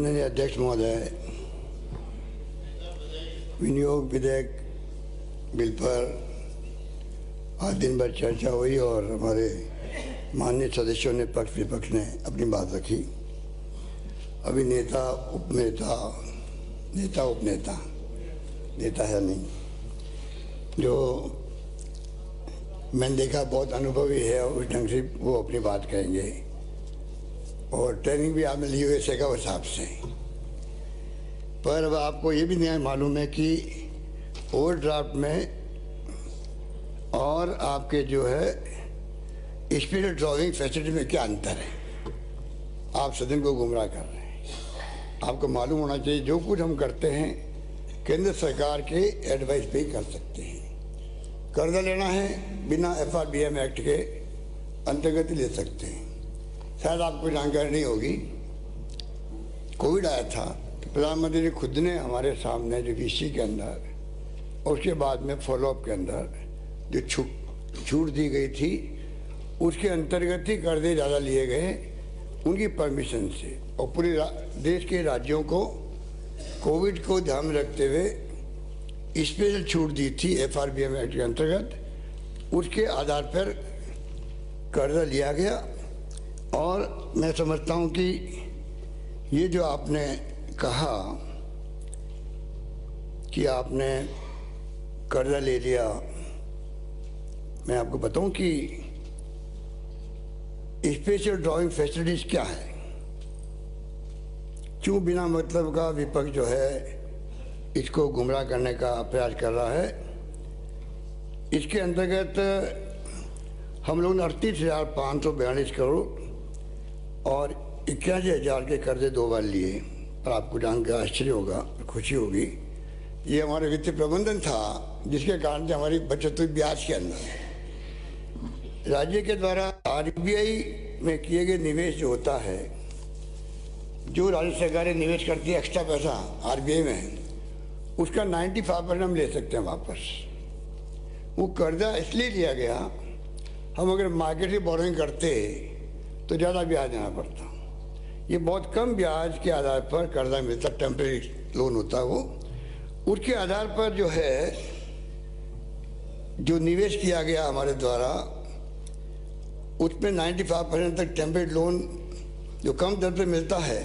माननीय अध्यक्ष महोदय, विनियोग विधेयक बिल पर आज दिन भर चर्चा हुई और हमारे माननीय सदस्यों ने पक्ष विपक्ष ने अपनी बात रखी। अभी नेता उपनेता नेता है नहीं, जो मैंने देखा बहुत अनुभवी है और उस ढंग से वो अपनी बात कहेंगे और ट्रेनिंग भी आपने ली हुई है का हिसाब से। पर अब आपको ये भी नहीं मालूम है कि ओवर ड्राफ्ट में और आपके जो है स्पेशल ड्राइविंग फैसिलिटी में क्या अंतर है। आप सदन को गुमराह कर रहे हैं। आपको मालूम होना चाहिए जो कुछ हम करते हैं केंद्र सरकार के एडवाइस पे ही कर सकते हैं। कर्जा लेना है बिना FRBM एक्ट के अंतर्गत ही ले सकते हैं। शायद आपको जानकारी नहीं होगी, कोविड आया था तो प्रधानमंत्री जी खुद ने हमारे सामने जो VC के अंदर और उसके बाद में फॉलोअप के अंदर जो छूट दी गई थी उसके अंतर्गत ही कर्जे ज़्यादा लिए गए उनकी परमिशन से, और पूरे देश के राज्यों को कोविड को ध्यान में रखते हुए स्पेशल छूट दी थी FRBM एक्ट के अंतर्गत। उसके आधार पर कर्जा लिया गया और मैं समझता हूं कि ये जो आपने कहा कि आपने कर्जा ले लिया, मैं आपको बताऊं कि स्पेशल ड्राइविंग फैसिलिटीज क्या है। क्यों बिना मतलब का विपक्ष जो है इसको गुमराह करने का प्रयास कर रहा है। इसके अंतर्गत हम लोगों ने 38,542 करोड़ और 81,000 के कर्जे 2 बार लिए। पर आपको जानकर आश्चर्य होगा, खुशी होगी, ये हमारे वित्तीय प्रबंधन था जिसके कारण से हमारी बचत हुई ब्याज के अंदर। राज्य के द्वारा RBI में किए गए निवेश जो होता है, जो राज्य सरकारें निवेश करती है एक्स्ट्रा पैसा RBI में, उसका 95% हम ले सकते हैं वापस। वो कर्जा इसलिए लिया गया, हम अगर मार्केट से बोरोइंग करते तो ज़्यादा ब्याज देना पड़ता। ये बहुत कम ब्याज के आधार पर कर्जा मिलता, टेम्परेरी लोन होता वो। उसके आधार पर जो है जो निवेश किया गया हमारे द्वारा, उसमें 95% तक टेम्परेरी लोन जो कम दर पर मिलता है,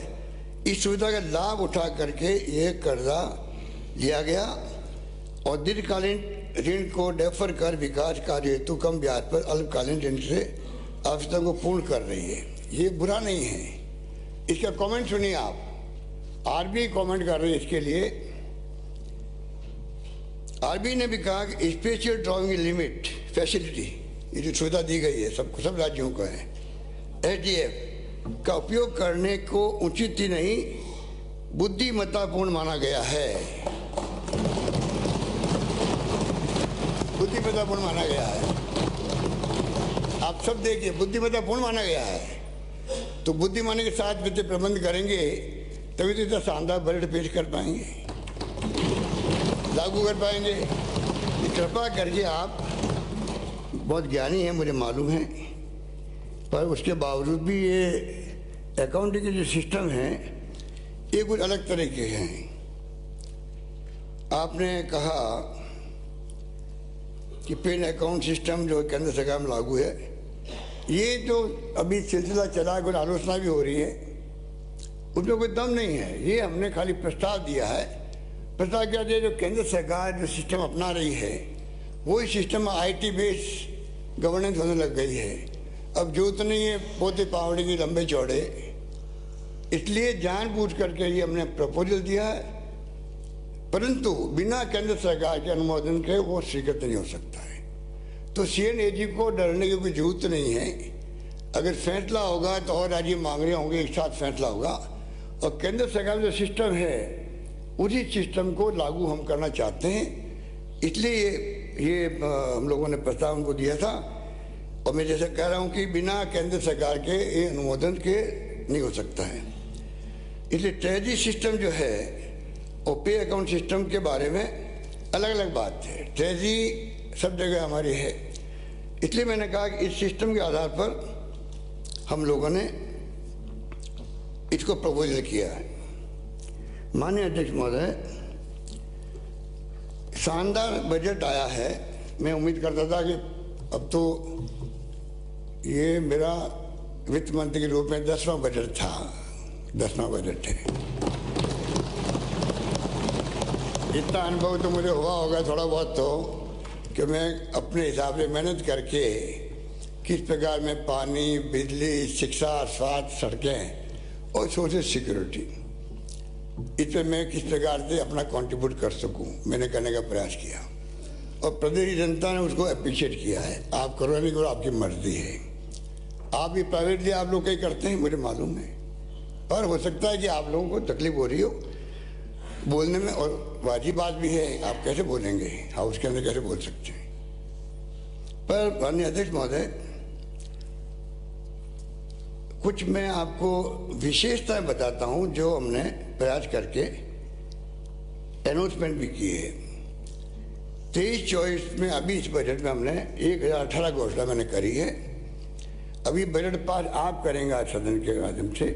इस सुविधा का लाभ उठा करके ये कर्जा लिया गया और दीर्घकालीन ऋण को डेफर कर विकास कार्य हेतु कम ब्याज पर अल्पकालीन ऋण से आवश्यकता को पूर्ण कर रही है। ये बुरा नहीं है। इसका कमेंट सुनिए आप। RBI कमेंट कर रही है इसके लिए। RBI ने भी कहा कि स्पेशल ड्राइविंग लिमिट फैसिलिटी, ये जो सुविधा दी गई है सबको, सब राज्यों को है, SDF का उपयोग करने को उचित ही नहीं बुद्धिमत्तापूर्ण माना गया है। बुद्धिमत्तापूर्ण माना गया है। आप सब देखिए, बुद्धिमत्तापूर्ण माना गया है। तो बुद्धिमानी के साथ वित्तीय प्रबंध करेंगे तभी तो इतना शानदार बजट पेश कर पाएंगे, लागू कर पाएंगे। कृपा करके, आप बहुत ज्ञानी हैं मुझे मालूम है, पर उसके बावजूद भी ये अकाउंटिंग के जो सिस्टम हैं ये कुछ अलग तरह के हैं। आपने कहा कि पेन अकाउंट सिस्टम जो केंद्र सरकार में लागू है, ये जो अभी सिलसिला चला, कुछ आलोचना भी हो रही है, उसमें कोई दम नहीं है। ये हमने खाली प्रस्ताव दिया है। प्रस्ताव क्या दिया, जो केंद्र सरकार जो सिस्टम अपना रही है वही सिस्टम IT बेस्ड गवर्नेंस होने लग गई है। अब जरूरत नहीं है पोते पावड़े की लंबे चौड़े, इसलिए जानबूझ करके ये हमने प्रपोजल दिया है, परंतु बिना केंद्र सरकार के अनुमोदन के वो स्वीकृत नहीं हो सकता है। तो CNAG को डरने की कोई जरूरत नहीं है। अगर फैसला होगा तो और राज्य मांग रहे होंगे, एक साथ फैसला होगा। और केंद्र सरकार जो सिस्टम है उसी सिस्टम को लागू हम करना चाहते हैं, इसलिए ये हम लोगों ने प्रस्ताव उनको दिया था। और मैं जैसे कह रहा हूँ कि बिना केंद्र सरकार के ये अनुमोदन के नहीं हो सकता है। इसलिए ट्रेजरी सिस्टम जो है और पे अकाउंट सिस्टम के बारे में अलग अलग बात है। ट्रेजरी सब जगह हमारी है, इसलिए मैंने कहा कि इस सिस्टम के आधार पर हम लोगों ने इसको प्रपोजल किया है। माननीय अध्यक्ष महोदय, शानदार बजट आया है। मैं उम्मीद करता था कि अब तो ये मेरा वित्त मंत्री के रूप में 10वां बजट था, 10वां बजट है। इतना अनुभव तो मुझे हुआ होगा थोड़ा बहुत तो, कि मैं अपने हिसाब से मेहनत करके किस प्रकार में पानी, बिजली, शिक्षा, स्वास्थ्य, सड़कें और सोशल सिक्योरिटी, इस पर मैं किस प्रकार से अपना कंट्रीब्यूट कर सकूं, मैंने करने का प्रयास किया और प्रदेश की जनता ने उसको अप्रिशिएट किया है। आप करो नहीं करो आपकी मर्जी है। आप भी प्राइवेटली आप लोग कहीं करते हैं, मुझे मालूम है, पर हो सकता है कि आप लोगों को तकलीफ हो रही हो बोलने में, और वाजिब बात भी है। आप कैसे बोलेंगे, हाउस के अंदर कैसे बोल सकते हैं। पर माननीय अध्यक्ष महोदय, कुछ मैं आपको विशेषताएं बताता हूं जो हमने प्रयास करके अनाउंसमेंट भी की है। 23-24 में अभी इस बजट में हमने 1018 घोषणा मैंने करी है। अभी बजट पास आप करेंगे आज सदन के माध्यम से,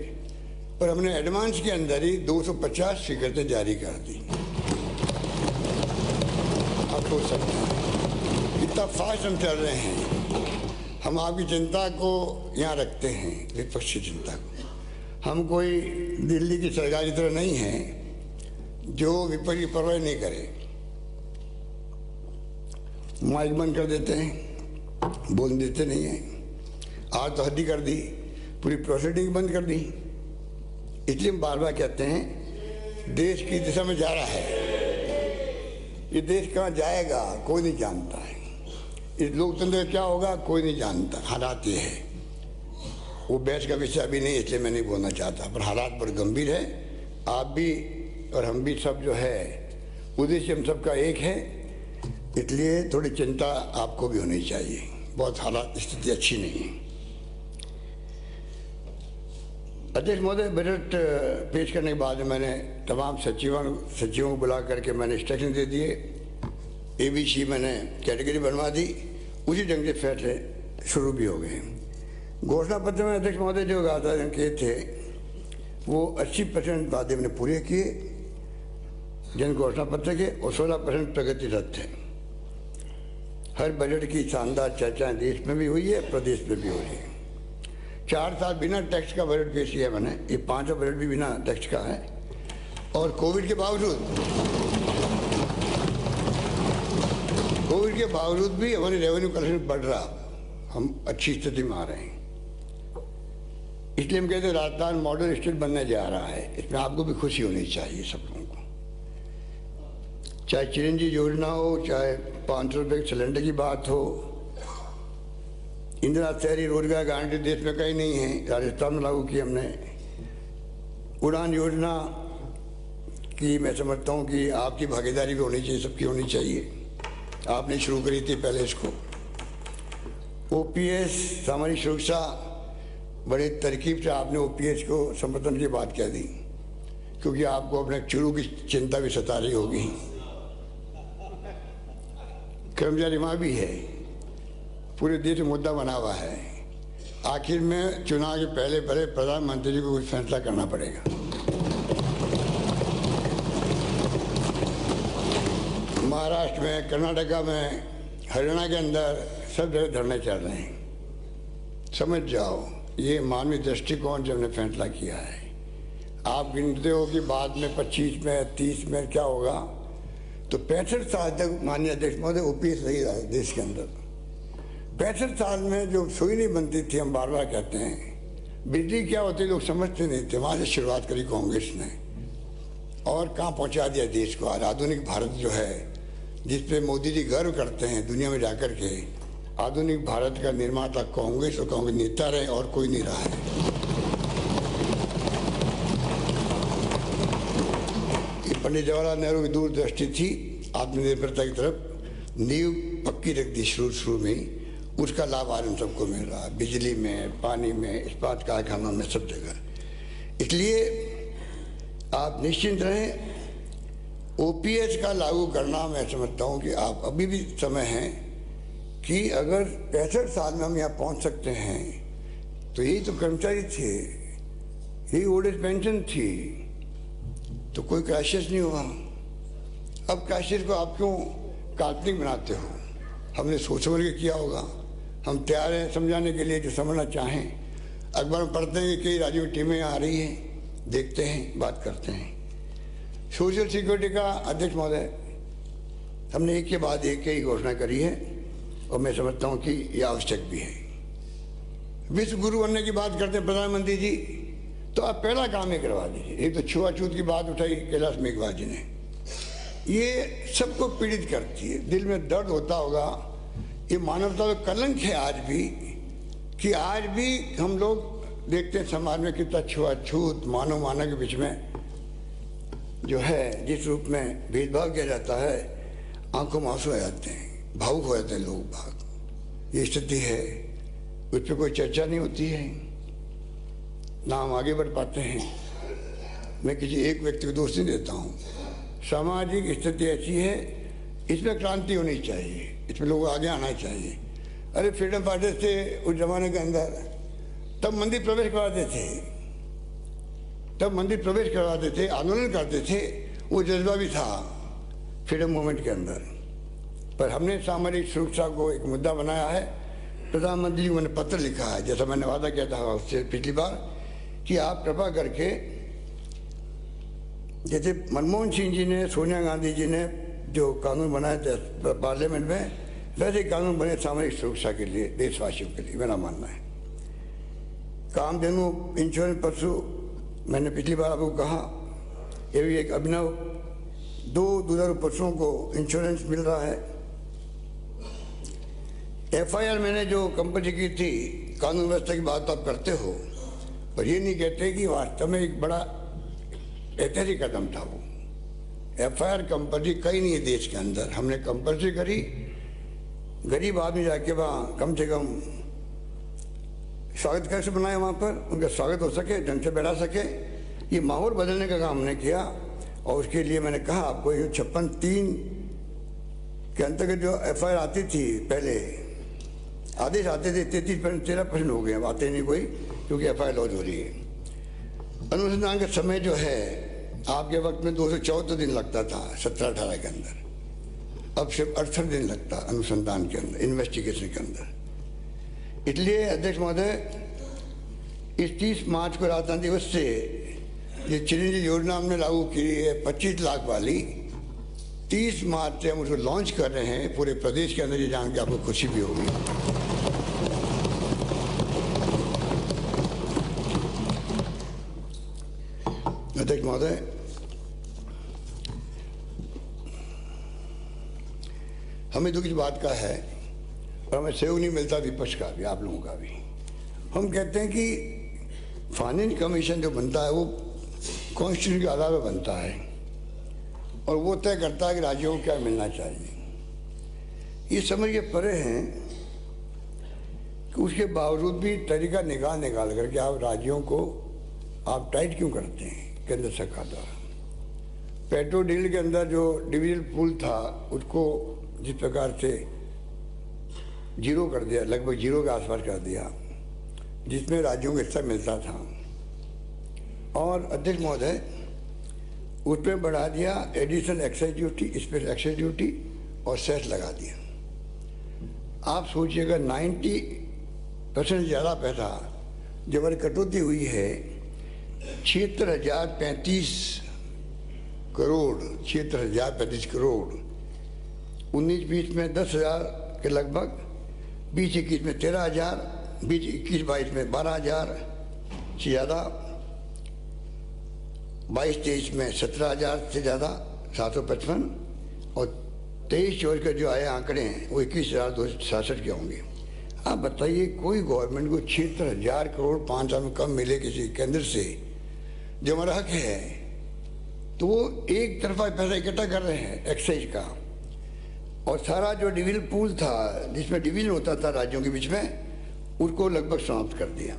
पर हमने एडवांस के अंदर ही 250 स्वीकृति जारी कर दी। आप सोच सकते हैं कितना फास्ट हम चल रहे हैं। हम आपकी चिंता को यहाँ रखते हैं, विपक्षी चिंता को। हम कोई दिल्ली की सरकार की तरह नहीं है जो विपक्ष की परवाह नहीं करे। माइक बंद कर देते हैं, बोल देते नहीं हैं। आज तो हद ही कर दी, पूरी प्रोसीडिंग बंद कर दी। इसलिए हम बार बार कहते हैं देश की दिशा में जा रहा है। ये देश कहाँ जाएगा कोई नहीं जानता है। इस लोकतंत्र क्या होगा कोई नहीं जानता। हालात ये है, वो बहस का विषय अभी नहीं, इसलिए मैं नहीं बोलना चाहता, पर हालात बड़े गंभीर है। आप भी और हम भी सब जो है उद्देश्य हम सबका एक है, इसलिए थोड़ी चिंता आपको भी होनी चाहिए। बहुत हालात स्थिति अच्छी नहीं है। अध्यक्ष महोदय, बजट पेश करने के बाद मैंने तमाम सचिवों को बुला करके मैंने इंस्ट्रक्शन दे दिए। ABC मैंने कैटेगरी बनवा दी, उसी ढंग से फैसले शुरू भी हो गए। घोषणा पत्र में अध्यक्ष महोदय जो वादा किए थे वो 80% वादे मैंने पूरे किए जन घोषणा पत्र के, और 16% प्रगति रथ है। हर बजट की शानदार चर्चाएं देश में भी हुई है, प्रदेश में भी हो रही है। 4 साल बिना टैक्स का बजट पेश किया मैंने, ये 5वां बजट भी बिना टैक्स का है। और कोविड के बावजूद भी हमारी रेवेन्यू कलेक्शन बढ़ रहा, हम अच्छी स्थिति में आ रहे हैं। इसलिए हम कहते हैं राजस्थान मॉडल स्टेट बनने जा रहा है। इसमें आपको भी खुशी होनी चाहिए सब लोगों को। चाहे चिरंजीवी योजना हो, चाहे 500 रुपये सिलेंडर की बात हो, इंदिरा शहरी रोजगार गारंटी देश में कहीं नहीं है, राजस्थान में लागू की हमने। उड़ान योजना की मैं समझता हूँ कि आपकी भागीदारी भी होनी चाहिए, सबकी होनी चाहिए। आपने शुरू करी थी पहले इसको। OPS सामाजिक सुरक्षा, बड़े तरकीब से आपने OPS को समर्थन की बात कह दी, क्योंकि आपको अपने चुरू की चिंता भी सता रही होगी। कर्मचारी वहाँ भी है, पूरे देश में मुद्दा बना हुआ है। आखिर में चुनाव के पहले प्रधानमंत्री जी को कुछ फैसला करना पड़ेगा। महाराष्ट्र में, कर्नाटका में, हरियाणा के अंदर सब जगह धरने चल रहे हैं। समझ जाओ, ये मानवीय दृष्टिकोण से हमने फैसला किया है। आप गिनते हो कि बाद में 25 में 30 में क्या होगा, तो 65 साल तक माननीय अध्यक्ष महोदय OPS रही रहा है देश के अंदर। 65 साल में जो सुई नहीं बनती थी, हम बार बार कहते हैं बिजली क्या होती लोग समझते नहीं थे। वहाँ से शुरुआत करी कांग्रेस ने और कहाँ पहुँचा दिया देश को। आज आधुनिक भारत जो है, जिस पे मोदी जी गर्व करते हैं दुनिया में जाकर के, आधुनिक भारत का निर्माता कांग्रेस और कांग्रेस नेता रहे और कोई नहीं रहा है। ये पंडित जवाहरलाल नेहरू की दूरदृष्टि थी, आत्मनिर्भरता की तरफ नींव पक्की रख दी शुरू में ही। उसका लाभ आज हम सबको मिल रहा है, बिजली में, पानी में, इस्पात कारखानों में, सब जगह। इसलिए आप निश्चिंत रहें। OPS का लागू करना मैं समझता हूँ कि आप अभी भी समय है कि अगर 65 साल में हम यहाँ पहुँच सकते हैं तो यही तो कर्मचारी थे, यही ओल्ड एज पेंशन थी। तो कोई क्राइसिस नहीं हुआ। अब क्राइसिस को आप क्यों काल्पनिक बनाते हो? हमने सोच समझ के किया होगा। हम तैयार हैं समझाने के लिए जो समझना चाहें। अखबार में पढ़ते हैं कि कई राज्यों की टीमें आ रही हैं, देखते हैं, बात करते हैं। सोशल सिक्योरिटी का अध्यक्ष महोदय, हमने एक के बाद एक ही घोषणा करी है और मैं समझता हूँ कि यह आवश्यक भी है। विश्व गुरु बनने की बात करते हैं प्रधानमंत्री जी, तो आप पहला काम ही करवा दीजिए। एक तो छुआछूत की बात उठाई कैलाश मेघवाल जी ने, ये सबको पीड़ित करती है, दिल में दर्द होता होगा। ये मानवता का कलंक है आज भी, कि आज भी हम लोग देखते हैं समाज में कितना छुआछूत मानव मानव के बीच में जो है जिस रूप में भेदभाव किया जाता है, आंखों में आंसू आ जाते हैं, भावुक हो जाते हैं लोग भाग। ये स्थिति है, उस पर कोई चर्चा नहीं होती है, ना हम आगे बढ़ पाते हैं। मैं किसी एक व्यक्ति को दोष नहीं देता हूँ। सामाजिक स्थिति ऐसी है, इसमें क्रांति होनी चाहिए, इसमें लोग आगे आना चाहिए। अरे फ्रीडम फाइटर्स थे उस जमाने के अंदर, तब मंदिर प्रवेश करवाते थे, तब मंदिर प्रवेश करवाते थे, आंदोलन करते थे, वो जज्बा भी था फ्रीडम मूवमेंट के अंदर। पर हमने सामाजिक सुरक्षा को एक मुद्दा बनाया है। प्रधानमंत्री जी को मैंने पत्र लिखा है, जैसा मैंने वादा किया था उससे पिछली बार, कि आप कृपा करके, जैसे मनमोहन सिंह जी ने, सोनिया गांधी जी ने जो कानून बनाए थे पार्लियामेंट में, वैसे कानून बने सामाजिक सुरक्षा के लिए, देशवासियों के लिए। मेरा मानना है कामधेनु इंश्योरेंस पशु, मैंने पिछली बार आपको कहा, ये भी एक अभिनव 2 दुधारू पशुओं को इंश्योरेंस मिल रहा है। FIR मैंने जो कंपनी की थी, कानून व्यवस्था की बात आप करते हो, पर ये नहीं कहते कि वास्तव में एक बड़ा ऐतिहासिक कदम था वो। FIR कंपनी कहीं नहीं है देश के अंदर, हमने कंपल्सरी करी। गरीब आदमी जाके वहाँ कम से कम स्वागत कैसे बनाए, वहाँ पर उनका स्वागत हो सके, ढंग से बैठा सके, ये माहौल बदलने का काम हमने किया। और उसके लिए मैंने कहा आपको, ये 56(3) के अंतर्गत जो FIR आती थी, पहले आदेश आते थे 33% 13% हो गए, अब आते नहीं कोई, क्योंकि FIR लॉन्च हो रही है। अनुसंधान का समय जो है, आपके वक्त में 214 दिन लगता था 17-18 के अंदर, अब सिर्फ 68 दिन लगता अनुसंधान के अंदर, इन्वेस्टिगेशन के अंदर। इसलिए अध्यक्ष महोदय, इस 30 मार्च को राजधानी दिवस से ये चिरंजीवी योजना हमने लागू की है 25 लाख वाली, 30 मार्च से हम उसको लॉन्च कर रहे हैं पूरे प्रदेश के अंदर। ये जान के आपको खुशी भी होगी। अध्यक्ष महोदय, हमें दुख इस बात का है, और हमें सहयोग नहीं मिलता विपक्ष का भी, आप लोगों का भी। हम कहते हैं कि फाइनेंस कमीशन जो बनता है वो कॉन्स्टिट्यूशन के आधार पर बनता है, और वो तय करता है कि राज्यों को क्या मिलना चाहिए। ये समझ के परे हैं कि उसके बावजूद भी तरीका निकाल करके आप राज्यों को आप टाइट क्यों करते हैं केंद्र सरकार द्वारा। पेट्रोल डीजल के अंदर जो डिविजन पूल था, उसको जिस प्रकार से जीरो कर दिया, लगभग जीरो के आसपास कर दिया, जिसमें राज्यों को हिस्सा मिलता था। और अध्यक्ष महोदय, उसमें बढ़ा दिया additional excise duty, special excise duty और सेस लगा दिया। आप सोचिएगा 90% ज़्यादा पैसा जब कटौती हुई है, 76,035 करोड़, 76,035 करोड़, 19-20 में 10,000 के लगभग, 20-21 में 13,000, 20-21-22 में 12,000 से ज़्यादा, 22-23 में 17,000 से ज़्यादा 755, और 23-24 के जो आए आंकड़े हैं वो 21,267 के होंगे। आप बताइए, कोई गवर्नमेंट को 76,000 करोड़ 5 साल में कम मिले किसी केंद्र से, जो हमारा हक है, तो वो एक तरफा पैसा इकट्ठा कर रहे हैं एक्साइज का, और सारा जो डिविजन पूल था, जिसमें डिवीजन होता था राज्यों के बीच में, उसको लगभग समाप्त कर दिया।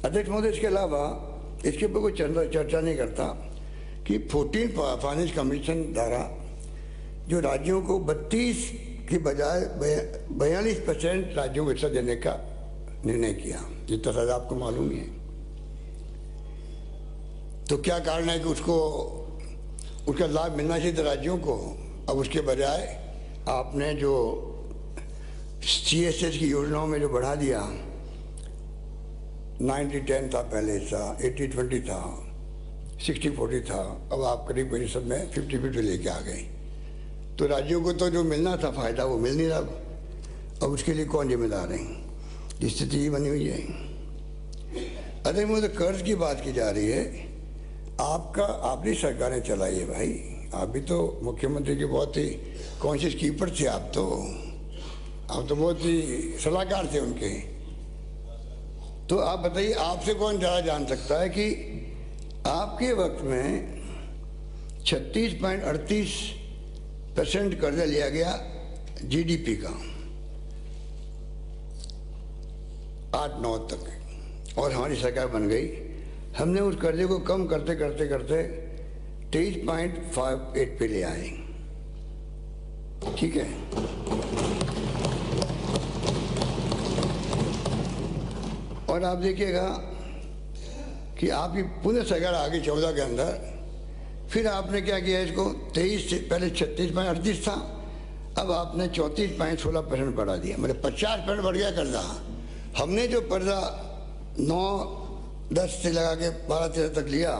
अध्यक्ष महोदय, इसके अलावा इसके ऊपर कोई चर्चा नहीं करता कि 14 फाइनेंस कमीशन द्वारा जो राज्यों को 32 की बजाय 42% राज्यों को हिस्सा देने का निर्णय किया, जितना शायद आपको मालूम ही है। तो क्या कारण है कि उसको उसका लाभ मिलना चाहिए राज्यों को। अब उसके बजाय आपने जो CSS की योजनाओं में जो बढ़ा दिया, 90-10 था पहले, था 80-20 था, 60-40 था, अब आप करीब करीब सब में 50-50 लेके आ गए। तो राज्यों को तो जो मिलना था फायदा वो मिल नहीं रहा। अब उसके लिए कौन जिम्मेदार है? स्थिति ही बनी हुई है। अरे मुझे कर्ज की बात की जा रही है, आपकी सरकारें चलाई है भाई। आप भी तो मुख्यमंत्री के बहुत ही कॉन्शियस कीपर थे। आप तो बहुत ही सलाहकार थे उनके। तो आप बताइए, आपसे कौन ज़्यादा जान सकता है कि आपके वक्त में 36.38% कर्जा लिया गया GDP का 8-9 तक, और हमारी सरकार बन गई। हमने उस कर्जे को कम करते करते करते 23.58 पे ले आए। ठीक है, और आप देखिएगा कि आपकी पुनः सरकार आ गई 14 के अंदर। फिर आपने क्या किया, इसको 23 से पहले 36.38 था, अब आपने 34.16% बढ़ा दिया, मतलब 50% बढ़ गया कर्जा। हमने जो कर्जा 9-10 से लगा के 12-13 तक लिया,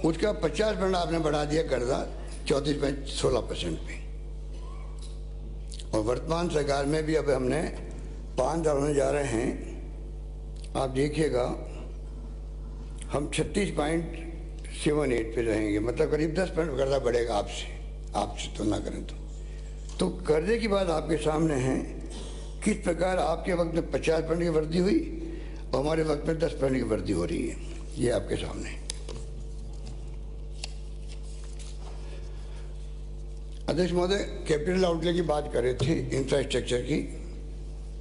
उसका 50% आपने बढ़ा दिया कर्जा 34.16% पे। और वर्तमान सरकार में भी अब हमने 5 होने जा रहे हैं। आप देखिएगा हम 36.78 पे रहेंगे, मतलब करीब 10% कर्जा बढ़ेगा आपसे तुलना करें तो कर्जे की बात आपके सामने है। किस प्रकार आपके वक्त में 50% की वृद्धि हुई और हमारे वक्त में 10% की वृद्धि हो रही है, ये आपके सामने। अध्यक्ष महोदय, कैपिटल आउटले की बात कर रहे थे, इंफ्रास्ट्रक्चर की,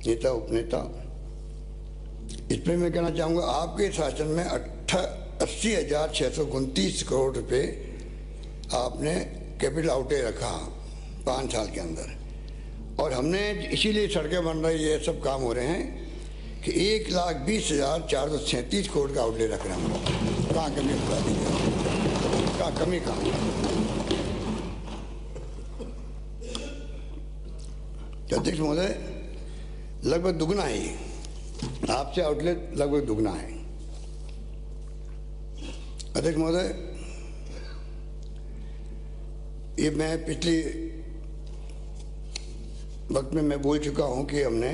नेता उपनेता। इसमें मैं कहना चाहूँगा, आपके शासन में 80,629 करोड़ रुपए आपने कैपिटल आउटले रखा 5 साल के अंदर। और हमने इसीलिए सड़कें बन रही, ये सब काम हो रहे हैं कि 1,20,437 करोड़ का आउटले रख रहे हैं हम लोग। कहाँ कमी बता दीजिए, कहाँ कमी कहाँ? अध्यक्ष महोदय, लगभग दुगना है ये, आपसे आउटलेट लगभग दुगना है। अध्यक्ष महोदय, ये मैं पिछले वक्त में मैं बोल चुका हूं कि हमने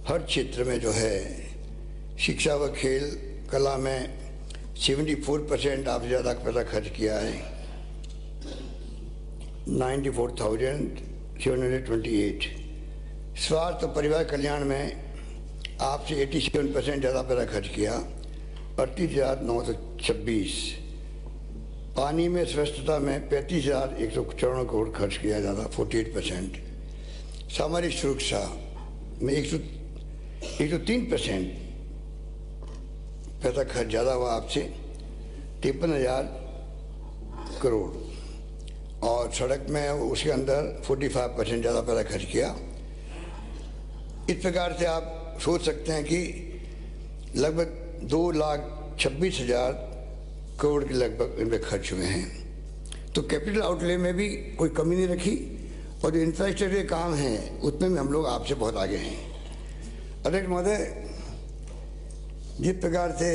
हर क्षेत्र में जो है, शिक्षा व खेल कला में 74% आपसे ज़्यादा पैसा खर्च किया है, 94,728। स्वास्थ्य और परिवार कल्याण में आपसे 87% ज़्यादा पैसा खर्च किया, 38,926। पानी में स्वच्छता में 35,194 करोड़ खर्च किया ज़्यादा, 48%। सामरिक सुरक्षा में 103% पैसा खर्च ज़्यादा हुआ आपसे, 53,000 करोड़। और सड़क में उसके अंदर 45% ज़्यादा पैसा खर्च किया। इस प्रकार से आप सोच सकते हैं कि लगभग 2,26,000 करोड़ के लगभग इनमें खर्च हुए हैं। तो कैपिटल आउटले में भी कोई कमी नहीं रखी, और जो इंफ्रास्ट्रक्चर के काम हैं उसमें भी हम लोग आपसे बहुत आगे हैं। अध्यक्ष महोदय, जिस प्रकार से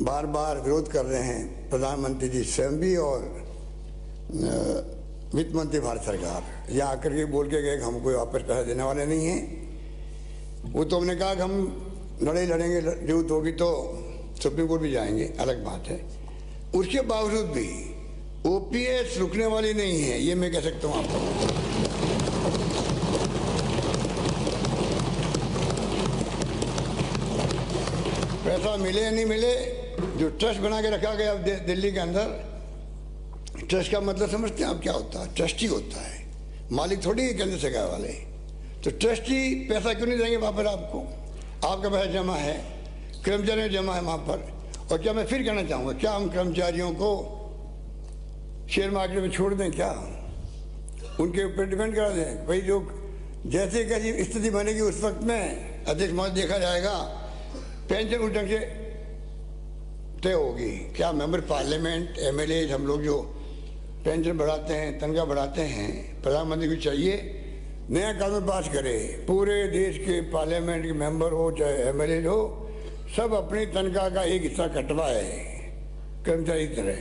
बार बार विरोध कर रहे हैं प्रधानमंत्री जी स्वयं भी और वित्त मंत्री भारत सरकार, यहाँ आकर के बोल के गए कि हम कोई वापस पैसा देने वाले नहीं हैं। वो तो हमने कहा कि हम लड़ेंगे, जरूरत होगी तो सुप्रीम कोर्ट भी जाएंगे, अलग बात है। उसके बावजूद भी OPS रुकने वाली नहीं है, ये मैं कह सकता हूँ आपको। पैसा मिले या नहीं मिले, जो ट्रस्ट बना के रखा गया दिल्ली के अंदर, ट्रस्ट का मतलब समझते हैं आप क्या होता है? ट्रस्टी होता है, मालिक थोड़ी है केंद्र सरकार वाले। तो ट्रस्टी पैसा क्यों नहीं देंगे वापस आपको? आपका पैसा जमा है, कर्मचारियों जमा है वहाँ पर। और क्या मैं फिर कहना चाहूँगा, क्या हम कर्मचारियों को शेयर मार्केट में छोड़ दें? क्या उनके ऊपर डिपेंड करा दें? भाई जो जैसे कैसी स्थिति बनेगी उस वक्त में अध्यक्ष महोदय देखा जाएगा, पेंशन उस ढंग से तय होगी। क्या मेंबर पार्लियामेंट, एमएलए, हम लोग जो पेंशन बढ़ाते हैं, तनख्वाह बढ़ाते हैं, प्रधानमंत्री को चाहिए नया कानून पास करे, पूरे देश के पार्लियामेंट के मेंबर हो चाहे एमएलए हो, सब अपनी तनख्वाह का एक हिस्सा कटवाए कर्मचारी की तरह,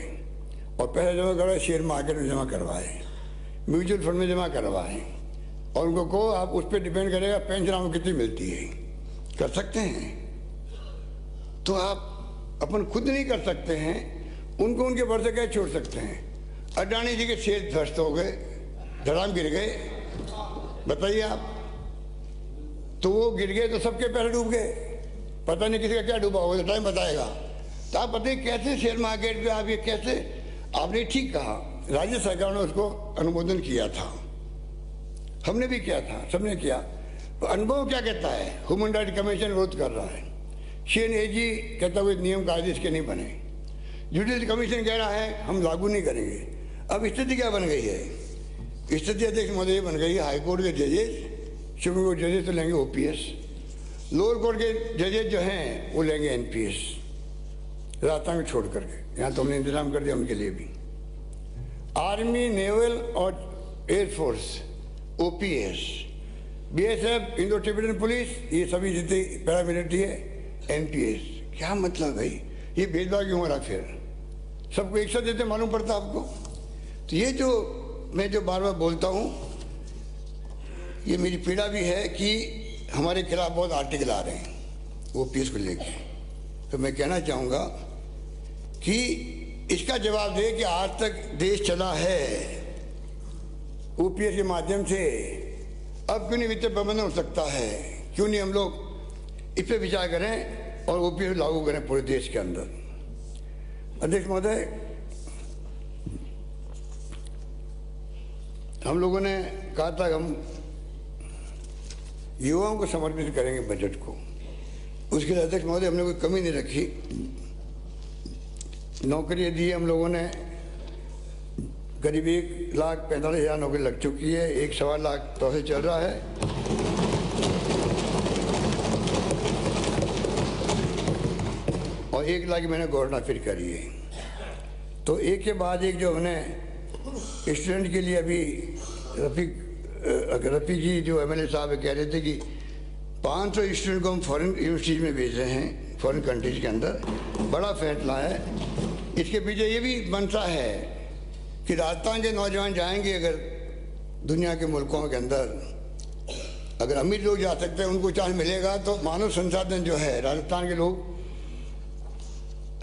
और पैसा जमा करवाए, शेयर मार्केट में जमा करवाए, म्यूचुअल फंड में जमा करवाए, और उनको कहो आप उस पर डिपेंड करेगा पेंशन आपको कितनी मिलती है। कर सकते हैं? तो आप अपन खुद नहीं कर सकते हैं, उनको उनके भरोसे कैसे छोड़ सकते हैं? अडानी जी के शेयर ध्वस्त हो गए, धड़ाम गिर गए, बताइए आप। तो वो गिर गए तो सबके पैसे डूब गए, पता नहीं किसी का क्या डूबा होगा, तो टाइम बताएगा। तो आप बताइए कैसे शेयर मार्केट पे आप ये कैसे, आपने ठीक कहा, राज्य सरकार ने उसको अनुमोदन किया था, हमने भी किया था, सबने किया। तो अनुभव क्या कहता है? ह्यूमन राइट कमीशन विरोध कर रहा है, CNAG कहता हुए नियम कायदे इसके नहीं बने, जुडिशल कमीशन कह रहा है हम लागू नहीं करेंगे। अब स्थिति क्या बन गई है? स्थिति अध्यक्ष महोदय बन गई है, हाईकोर्ट के जजेस, सुप्रीम कोर्ट जजेस तो लेंगे OPS, लोअर कोर्ट के जजेस जो हैं वो लेंगे NPS, राजस्थान को छोड़ करके। यहाँ तो हमने इंतजाम कर दिया उनके लिए भी। आर्मी, नेवल और air force OPS, BSF, Indo Tibetan police, ये सभी जितनी पैरामिलिट्री है NPS। क्या मतलब भाई, ये भेदभाव क्यों हो रहा? फिर सबको एक साथ देते मालूम पड़ता आपको? तो ये जो मैं जो बार बार बोलता हूँ, ये मेरी पीड़ा भी है कि हमारे खिलाफ बहुत आर्टिकल आ रहे हैं OPS को लेके। तो मैं कहना चाहूँगा कि इसका जवाब दे कि आज तक देश चला है OPS के माध्यम से, अब क्यों नहीं वित्तीय प्रबंधन हो सकता है? क्यों नहीं हम लोग इस पर विचार करें और OPS लागू करें पूरे देश के अंदर? अध्यक्ष महोदय, हम लोगों ने कहा था कि हम युवाओं को समर्पित करेंगे बजट को, उसके लिए अध्यक्ष महोदय हमने कोई कमी नहीं रखी। नौकरियाँ दी हम लोगों ने, करीब 1,45,000 नौकरी लग चुकी है, 1.25 लाख तो से चल रहा है। और 1 लाख की मैंने घोषणा फिर करी है। तो एक के बाद एक जो हमने स्टूडेंट के लिए अभी रफ़ी जी जो MLA साहब कह रहे थे कि 500 स्टूडेंट को हम फॉरेन यूनिवर्सिटीज में भेज रहे हैं, फॉरेन कंट्रीज के अंदर, बड़ा फैसला है। इसके पीछे ये भी बनता है कि राजस्थान के नौजवान जाएंगे अगर दुनिया के मुल्कों के अंदर, अगर अमीर लोग जा सकते हैं, उनको चांस मिलेगा, तो मानव संसाधन जो है राजस्थान के लोग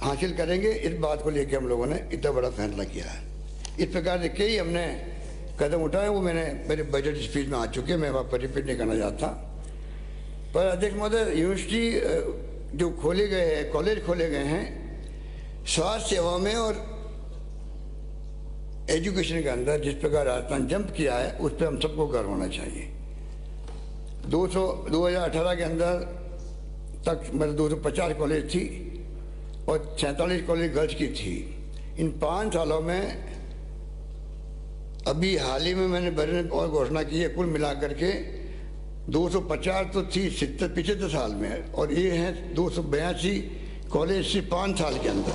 हासिल करेंगे। इस बात को लेकर हम लोगों ने इतना बड़ा फैसला किया है। इस प्रकार से कई हमने कदम उठाए, वो मैंने मेरे बजट स्पीच में आ चुके, मैं वहाँ पर रिपीट नहीं करना चाहता। पर अध्यक्ष महोदय, यूनिवर्सिटी जो खोले गए हैं, कॉलेज खोले गए हैं स्वास्थ्य सेवा में और एजुकेशन के अंदर, जिस प्रकार राजस्थान जंप किया है, उस पर हम सबको गर्व होना चाहिए। 2018 के अंदर तक मतलब 250 कॉलेज थी और 46 कॉलेज गर्ल्स की थी। इन 5 सालों में अभी हाल ही में मैंने बजट में और घोषणा की है, कुल मिलाकर के 250 तो थी 75 साल में, और ये हैं 282 कॉलेज से 5 साल के अंदर।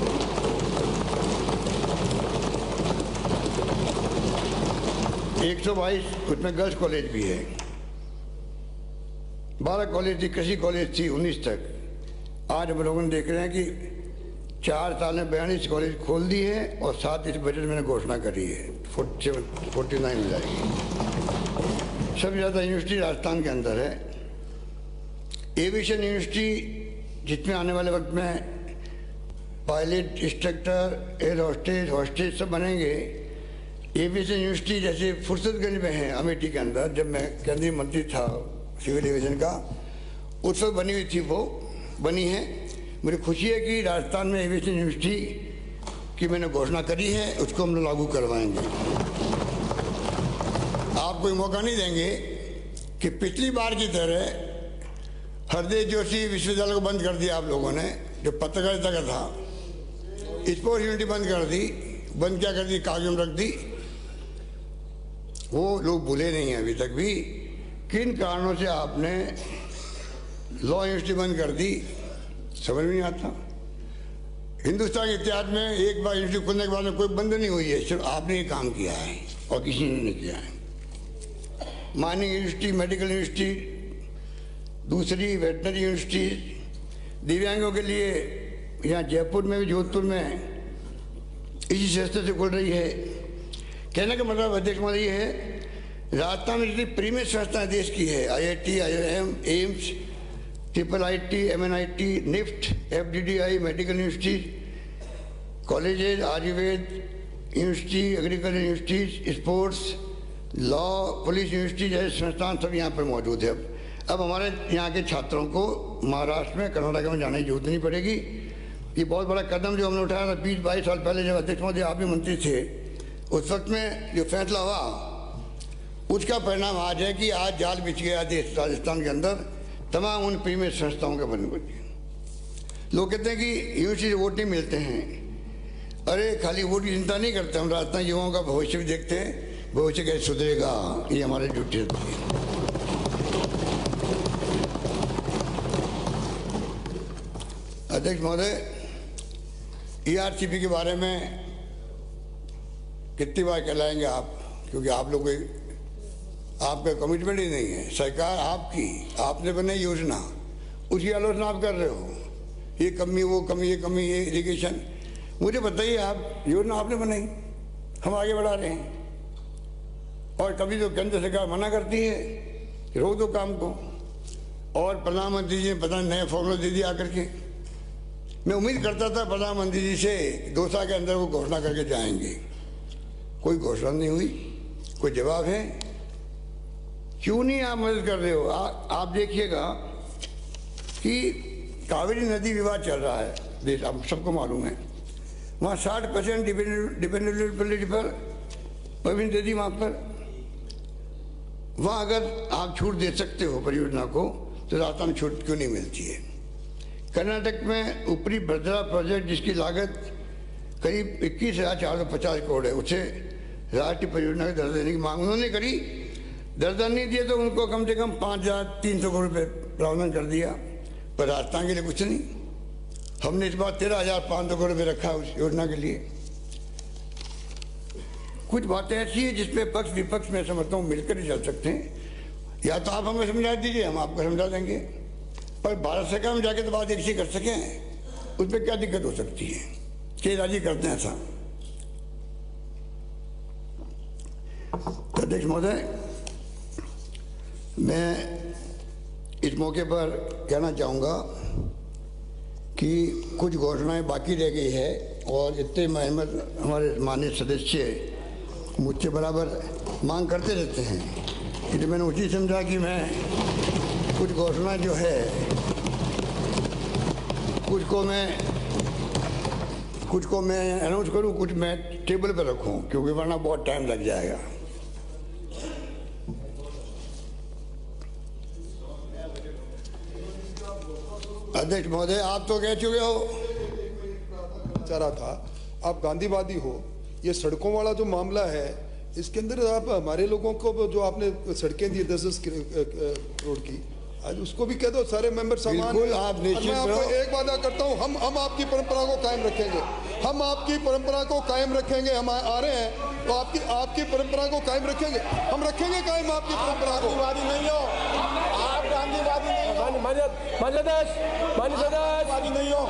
122 उसमें गर्ल्स कॉलेज भी है, 12 कॉलेज थी, कृषि कॉलेज थी 19 तक। आज हम लोगों ने देख रहे हैं कि 4 साल में 42 कॉलेज खोल दी है, और साथ इस बजट मैंने घोषणा करी है 49 हो जाएगी। सबसे ज़्यादा यूनिवर्सिटी राजस्थान के अंदर है। एविएशन यूनिवर्सिटी जिसमें आने वाले वक्त में pilot, instructor, air hostess, hostage सब बनेंगे। एविएशन यूनिवर्सिटी जैसे फुर्सतगंज में है अमेठी के अंदर, जब मैं केंद्रीय मंत्री था सिविल एविएशन का, उस वक्त बनी हुई थी, वो बनी है। मुझे खुशी है कि राजस्थान में एविएशन यूनिवर्सिटी की मैंने घोषणा करी है, उसको हम लोग लागू करवाएंगे। आप कोई मौका नहीं देंगे कि पिछली बार की तरह हरदेव जोशी विश्वविद्यालय को बंद कर दिया आप लोगों ने, जो पत्रकारिता का था। स्पोर्ट्स यूनिवर्सिटी बंद कर दी, बंद क्या कर दी, कागज में रख दी। वो लोग भूले नहीं हैं अभी तक भी किन कारणों से आपने लॉ यूनिवर्सिटी बंद कर दी, समझ में नहीं आता। हिंदुस्तान के इतिहास में एक बार यूनिवर्सिटी खुलने के बाद में कोई बंद नहीं हुई है, सिर्फ आपने ये काम किया है और किसी ने नहीं किया है। माइनिंग यूनिवर्सिटी, मेडिकल यूनिवर्सिटी, दूसरी वेटनरी यूनिवर्सिटी, दिव्यांगों के लिए यहाँ जयपुर में भी, जोधपुर में इसी संस्था से खुल रही है। कहने का मतलब अध्यक्ष महोदय ये है, राजस्थान में जितनी प्रीमियर संस्थाएं देश की है, IIT, IIM, AIIMS, IIIT, MNIT, NIFT, FDDI, medical university, colleges, Ayurveda university, agriculture university, sports, law, police university जैसे संस्थान सब यहाँ पर मौजूद है। अब हमारे यहाँ के छात्रों को महाराष्ट्र में, कर्नाटक में जाने की जरूरत नहीं पड़ेगी। ये बहुत बड़ा कदम जो हमने उठाया था 20-22 साल पहले, जब अध्यक्ष महोदय आप भी मंत्री थे, उस वक्त में जो फैसला हुआ उसका परिणाम आज है कि आज जाल बिछ गया देश राजस्थान के अंदर तमाम उन प्रीमियर संस्थाओं के बनने को। लोग कहते हैं कि यूनिवर्सिटी से वोट नहीं मिलते हैं। अरे खाली वोट की चिंता नहीं करते, हम राजस्थान युवाओं का भविष्य भी देखते हैं, भविष्य कैसे सुधरेगा, ये हमारी ड्यूटी है। अध्यक्ष महोदय, ERCP के बारे में कितनी बार कहलाएंगे आप, क्योंकि आप लोग आपका कमिटमेंट ही नहीं है। सरकार आपकी, आपने बनाई योजना, उसकी आलोचना आप कर रहे हो। ये कमी, वो कमी, ये कमी, ये इरिगेशन। मुझे बताइए, आप योजना आपने बनाई, हम आगे बढ़ा रहे हैं। और कभी तो केंद्र सरकार मना करती है, रोक दो काम को, और प्रधानमंत्री जी ने पता नहीं नया फॉर्मूला दे दिया आकर के। मैं उम्मीद करता था प्रधानमंत्री जी से 2 साल के अंदर वो घोषणा करके जाएंगे, कोई घोषणा नहीं हुई, कोई जवाब है। क्यों नहीं आप मदद कर रहे हो? आप देखिएगा कि कावेरी नदी विवाद चल रहा है देश, आप सबको मालूम है। वहाँ 60% डिपेंडेबिलिटी पर प्रवीण दे दी वहाँ पर। वहाँ अगर आप छूट दे सकते हो परियोजना को, तो राजस्थान में छूट क्यों नहीं मिलती है? कर्नाटक में ऊपरी भद्रा प्रोजेक्ट जिसकी लागत करीब 21,450 करोड़ है, उसे राष्ट्रीय परियोजना का दर्जा देने की मांग उन्होंने करी। दर्जा नहीं दिया तो उनको कम से कम 5,300 करोड़ रुपये प्रावधान कर दिया, पर राजस्थान के लिए कुछ नहीं। हमने इस बार 13,500 करोड़ रुपये रखा उस योजना के लिए। कुछ बातें ऐसी है जिसमें पक्ष विपक्ष में समझता हूँ मिलकर ही चल सकते हैं। या तो आप हमें समझा दीजिए, हम आपको समझा देंगे, पर भारत सरकार में जाके तो बात एक ही कर सकें, उसमें क्या दिक्कत हो सकती है कि राजी करते हैं ऐसा। अध्यक्ष महोदय, मैं इस मौके पर कहना चाहूँगा कि कुछ घोषणाएं बाकी रह गई है, और इतने मेहनत हमारे माननीय सदस्य मुझसे बराबर मांग करते रहते हैं, इसलिए मैंने उसी समझा कि मैं कुछ घोषणा जो है कुछ को मैं अनाउंस करूं, कुछ मैं टेबल पर रखूं, क्योंकि वरना बहुत टाइम लग जाएगा। अध्यक्ष महोदय, आप तो कह चुके हो, चाह रहा था आप गांधीवादी हो, ये सड़कों वाला जो मामला है इसके अंदर आप हमारे लोगों को जो आपने सड़कें दी 10-10 करोड़ की, आज उसको भी कह दो सारे मेंबर समान। आप निश्चित मैं आपको एक वादा करता हूँ, हम आपकी परंपरा को कायम रखेंगे, हम आपकी परंपरा को कायम रखेंगे। हम आ रहे हैं तो आपकी परंपरा को कायम रखेंगे, हम रखेंगे कायम आपकी परंपरा को। गांधीवादी नहीं हो आप, गांधीवादी नहीं हो, मान्य सदस्य नहीं हो,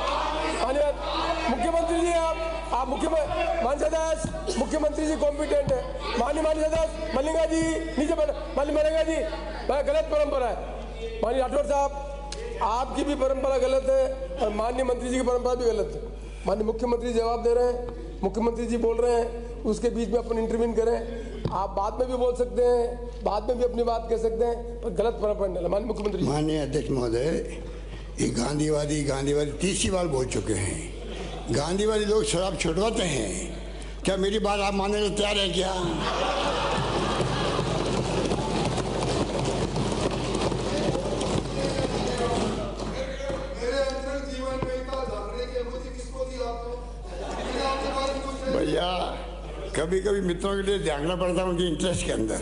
मुख्यमंत्री जी आप मुख्यमंत्री जी कॉम्पिटेंट है। माननीय सदस्य मल्लिका जी नीचे मल्लिका जी, गलत परंपरा है। माननीय राठौर साहब, आपकी भी परंपरा गलत है और माननीय मंत्री जी की परंपरा भी गलत है। माननीय मुख्यमंत्री जवाब दे रहे हैं, मुख्यमंत्री जी बोल रहे हैं, उसके बीच में अपन इंटरवीन करें। आप बाद में भी बोल सकते हैं, बाद में भी अपनी बात कह सकते हैं, पर गलत परंपरा नहीं। माननीय मुख्यमंत्री जी। माननीय अध्यक्ष महोदय, ये गांधीवादी 30 बार बोल चुके हैं। गांधीवादी लोग शराब छुड़वाते हैं, क्या मेरी बात आप मानने को तैयार हैं क्या? भैया, कभी कभी मित्रों के लिए झांकना पड़ता है, उनके इंटरेस्ट के अंदर,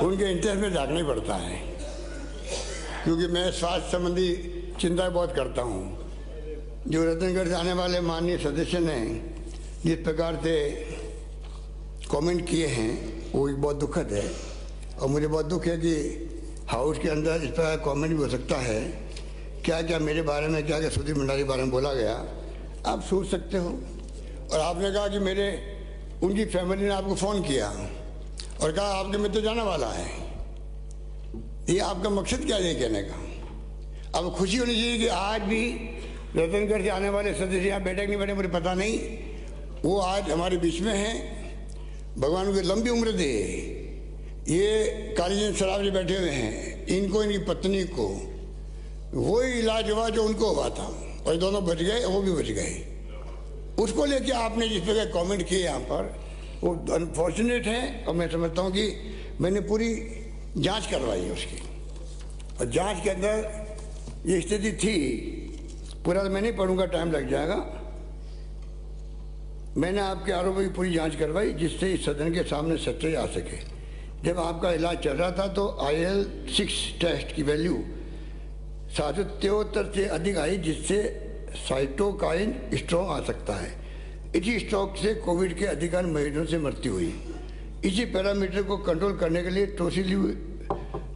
उनके इंटरेस्ट में झांकना ही पड़ता है, क्योंकि मैं स्वास्थ्य संबंधी चिंता बहुत करता हूँ। जो रतनगढ़ से आने वाले माननीय सदस्य ने जिस प्रकार से कमेंट किए हैं वो एक बहुत दुखद है। और मुझे बहुत दुख है कि हाउस के अंदर इस प्रकार कमेंट भी हो सकता है। क्या क्या मेरे बारे में, क्या क्या सुधीर भंडारी के बारे में बोला गया, आप सोच सकते हो। और आपने कहा कि मेरे उनकी फैमिली ने आपको फ़ोन किया और कहा आपके मित्र जाने वाला है। ये आपका मकसद क्या है ये कहने का? अब खुशी होनी चाहिए कि आज भी रतनगढ़ से आने वाले सदस्य यहाँ बैठे नहीं बैठे मुझे पता नहीं, वो आज हमारे बीच में हैं। भगवान को लंबी उम्र दे। ये कालीचंद सराफ जी बैठे हुए हैं, इनको इनकी पत्नी को वही इलाज हुआ जो उनको हुआ था और दोनों बच गए, वो भी बच गए। उसको लेके आपने जिस प्रकार कमेंट किए यहाँ पर वो अनफॉर्चुनेट है। और मैं समझता हूँ कि मैंने पूरी जांच करवाई है उसकी, और जांच के अंदर ये स्थिति थी। पूरा मैं नहीं पढ़ूंगा, टाइम लग जाएगा। मैंने आपके आरोपों की पूरी जांच करवाई जिससे इस सदन के सामने सच्चाई आ सके। जब आपका इलाज चल रहा था तो IL-6 टेस्ट की वैल्यू 773 से अधिक आई, जिससे साइटोकाइन स्ट्रोक आ सकता है। इसी स्ट्रोक से कोविड के अधिकांश मरीजों से मृत्यु हुई। इसी पैरामीटर को कंट्रोल करने के लिए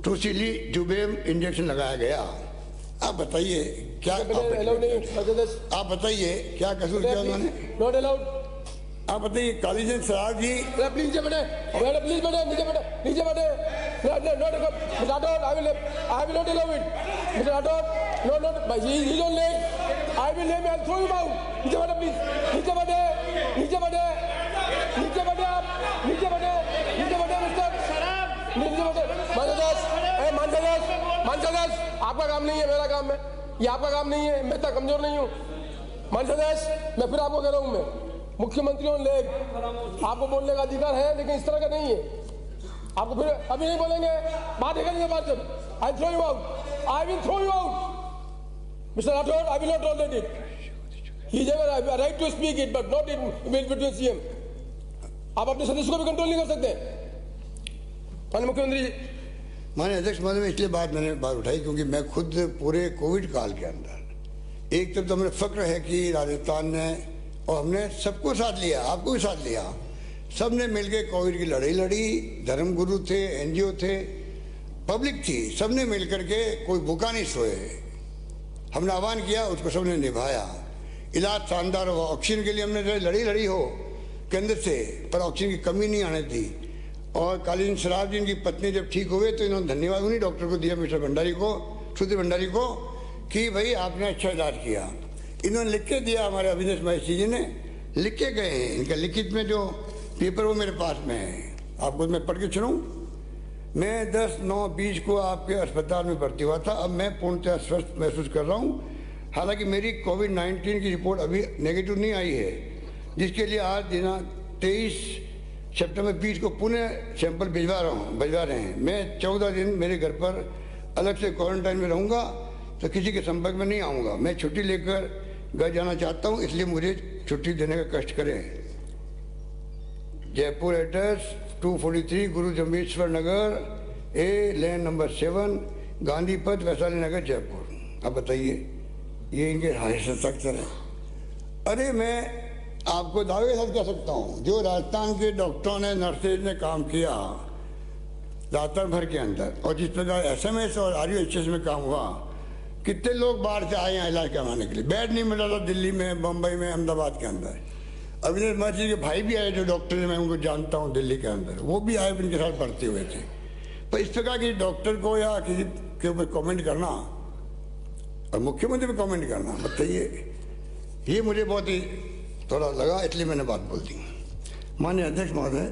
टोसिलीजुमेब इंजेक्शन लगाया गया। आप बताइए क्या आप बताइए क्या कसूर किया उन्होंने? Not allowed. आप बताइए कालीचंद सराफ जी। प्लीज नीचे बैठे, प्लीज बैठे, नीचे बैठे। I will not allow it. Mr. Rathod, no, he's on leg. I will name, I'll throw him out. नीचे बैठे प्लीज, नीचे बैठे, नीचे बैठे, नीचे बैठे आप, नीचे बैठे, नीचे बैठे मिस्टर, नीचे बैठे। मानसदास, आपका काम नहीं है, मेरा काम है। ये आपका काम नहीं है, मैं इतना कमजोर नहीं हूँ। मानसदास, मैं फिर आपको कह रहा हूँ, मैं मुख्यमंत्री ऑन लेग, आपको बोलने का अधिकार है, लेकिन इस तरह का नहीं है। आपको फिर अभी नहीं बोलेंगे, बात करेंगे बात जब। I throw you out. I will throw you out. Mr. Rathod, I will not tolerate it. He has a right to speak it, but not in between CM. आप अपने सदस्य को भी कंट्रोल नहीं कर सकते। माननीय मुख्यमंत्री जी। माननीय अध्यक्ष महोदय, में इसलिए मैंने बात उठाई क्योंकि मैं खुद पूरे कोविड काल के अंदर एक तरफ तो हमें फक्र है कि राजस्थान ने और हमने सबको साथ लिया, आपको भी साथ लिया, सब ने मिलकर कोविड की लड़ाई लड़ी। धर्मगुरु थे, NGO थे, पब्लिक थी, सब ने मिलकर के कोई भूखा नहीं सोए। हमने आह्वान किया, उसको सबने निभाया। इलाज शानदार हुआ। ऑक्सीजन के लिए हमने लड़ी हो केंद्र से, पर ऑक्सीजन की कमी नहीं आने दी। और कालीचंद सराफ जी, इनकी पत्नी जब ठीक हुए तो इन्होंने धन्यवाद उन्हीं डॉक्टर को दिया, मिस्टर भंडारी को, सुधीर भंडारी को, कि भाई आपने अच्छा इलाज किया। इन्होंने लिख के दिया, हमारे अविनाश महेशी जी ने लिख के गए हैं। इनका लिखित में जो पेपर वो मेरे पास में है, आपको मैं पढ़ के सुनाऊं। मैं 10/9/20 को आपके अस्पताल में भर्ती हुआ था। अब मैं पूर्णतः स्वस्थ महसूस कर रहा हूँ। हालांकि मेरी कोविड-19 की रिपोर्ट अभी नेगेटिव नहीं आई है, जिसके लिए आज दिनांक 23 सितंबर 20 को पुनः सैंपल भिजवा रहे हैं। मैं 14 दिन मेरे घर पर अलग से क्वारंटाइन में रहूँगा, तो किसी के संपर्क में नहीं आऊँगा। मैं छुट्टी लेकर घर जाना चाहता हूँ, इसलिए मुझे छुट्टी देने का कष्ट करें। Jaipur address 243 Guru Jambheshwar Nagar, A LAN number 7, Gandhi पथ, वैशाली नगर, जयपुर। अब बताइए, ये इनके हस्ताक्षर है। अरे मैं आपको दावे के साथ कह सकता हूँ, जो राजस्थान के डॉक्टरों ने, नर्सेज ने काम किया राजस्थान भर के अंदर, और जिस प्रकार SMS और RUHS में काम हुआ, कितने लोग बाहर से आए हैं इलाज करवाने के लिए। बेड नहीं मिला था दिल्ली में, बम्बई में, अहमदाबाद के अंदर। अविनाश महेशी के भाई भी आए जो डॉक्टर हैं, मैं उनको जानता हूँ दिल्ली के अंदर, वो भी आए, उनके साथ भर्ती हुए थे। पर इस प्रकार की डॉक्टर को या किसी के ऊपर कमेंट करना और मुख्यमंत्री पे कमेंट करना, बताइए, ये मुझे बहुत ही थोड़ा लगा, इसलिए मैंने बात बोल दी। माननीय अध्यक्ष महोदय,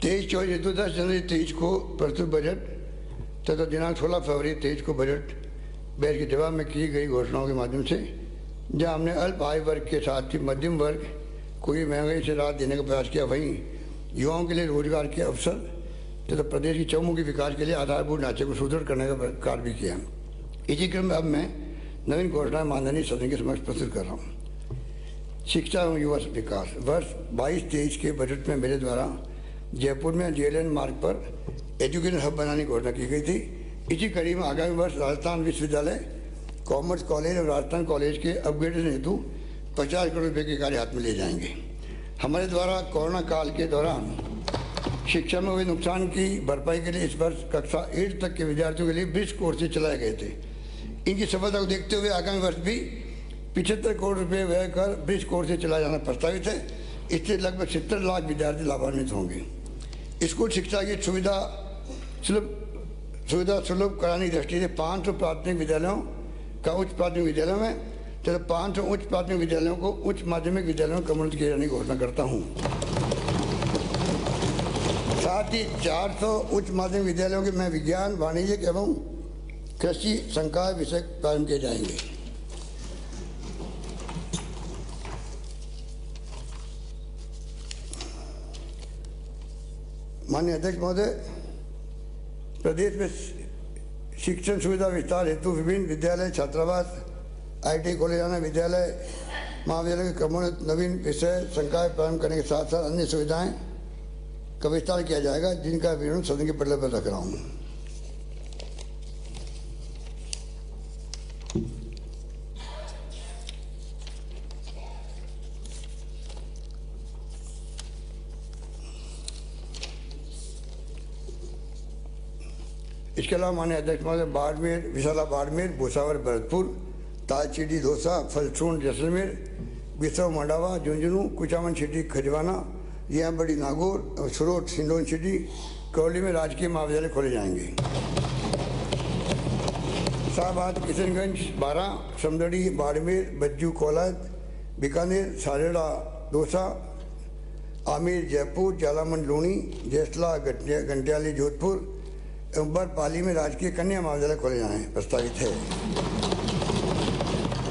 10 जनवरी 23 को प्रस्तुत बजट तथा दिनांक 16 फरवरी 23 को बजट बहस के जवाब में की गई घोषणाओं के माध्यम से, जहां हमने अल्प आय वर्ग के साथ ही मध्यम वर्ग को भी महंगाई से राहत देने का प्रयास किया, वहीं युवाओं के लिए रोजगार के अवसर तथा प्रदेश की चौमुखी विकास के लिए आधारभूत ढांचे को सुदृढ़ करने का कार्य भी किया। इसी क्रम में अब मैं नवीन घोषणाएं माननीय सदन के समक्ष प्रस्तुत कर रहा हूँ। शिक्षा एवं युवा विकास वर्ष 22-23 के बजट में मेरे द्वारा जयपुर में JLN मार्ग पर एजुकेशन हब बनाने की घोषणा की गई थी। इसी कड़ी में आगामी वर्ष राजस्थान विश्वविद्यालय, कॉमर्स कॉलेज और राजस्थान कॉलेज के अपग्रेडेशन हेतु 50 करोड़ रुपये के कार्य हाथ में ले जाएंगे। हमारे द्वारा कोरोना काल के दौरान शिक्षा में हुए नुकसान की भरपाई के लिए इस वर्ष कक्षा 8 तक के विद्यार्थियों के लिए ब्रिज कोर्सेज चलाए गए थे। इनकी सफलता को देखते हुए आगामी वर्ष भी 75 करोड़ रुपये व्यय कर ब्रिज कोर्सेज चलाया जाना प्रस्तावित है। इससे लगभग 70 लाख विद्यार्थी लाभान्वित होंगे। स्कूल शिक्षा की सुविधा सुलभ कराने की दृष्टि से 500 प्राथमिक विद्यालयों का उच्च प्राथमिक विद्यालयों में तथा 500 उच्च प्राथमिक विद्यालयों को उच्च माध्यमिक विद्यालयों में कम्युनिट किए जाने की घोषणा करता हूँ। साथ ही 400 उच्च माध्यमिक विद्यालयों के में विज्ञान, वाणिज्य एवं कृषि संकाय विषय प्रारंभ किए जाएंगे। माननीय अध्यक्ष महोदय, प्रदेश में शिक्षण सुविधा विस्तार हेतु विभिन्न विद्यालय, छात्रावास, ITI कॉलेज आना, विद्यालय, महाविद्यालय के क्रमोन्नत नवीन विषय संकाय प्रारंभ करने के साथ साथ अन्य सुविधाएं का विस्तार किया जाएगा, जिनका विवरण सदन के पटल पर रख रहा हूँ। इसके अलावा माननीय अध्यक्ष महोदय, बाड़मेर, विशाला बाड़मेर, भूसावर भरतपुर, तालचीडी दौसा, फलसून जैसलमेर, बिसव मंडावा, झुंझुनू, कुचामन सिटी खजवाना, जियाबड़ी नागौर और सुरोट सिंडोन सिटी करौली में राजकीय महाविद्यालय खोले जाएंगे। शाहबाद, किशनगंज, बारा, समदड़ी, बाड़मेर, बज्जू, कोलाद, बीकानेर, सारेड़ा, दौसा, आमेर, जयपुर, जालामन, लूणी, जैसला, घंटियाली, जोधपुर एवं पाली में राजकीय कन्या महाविद्यालय खोले जाने प्रस्तावित है।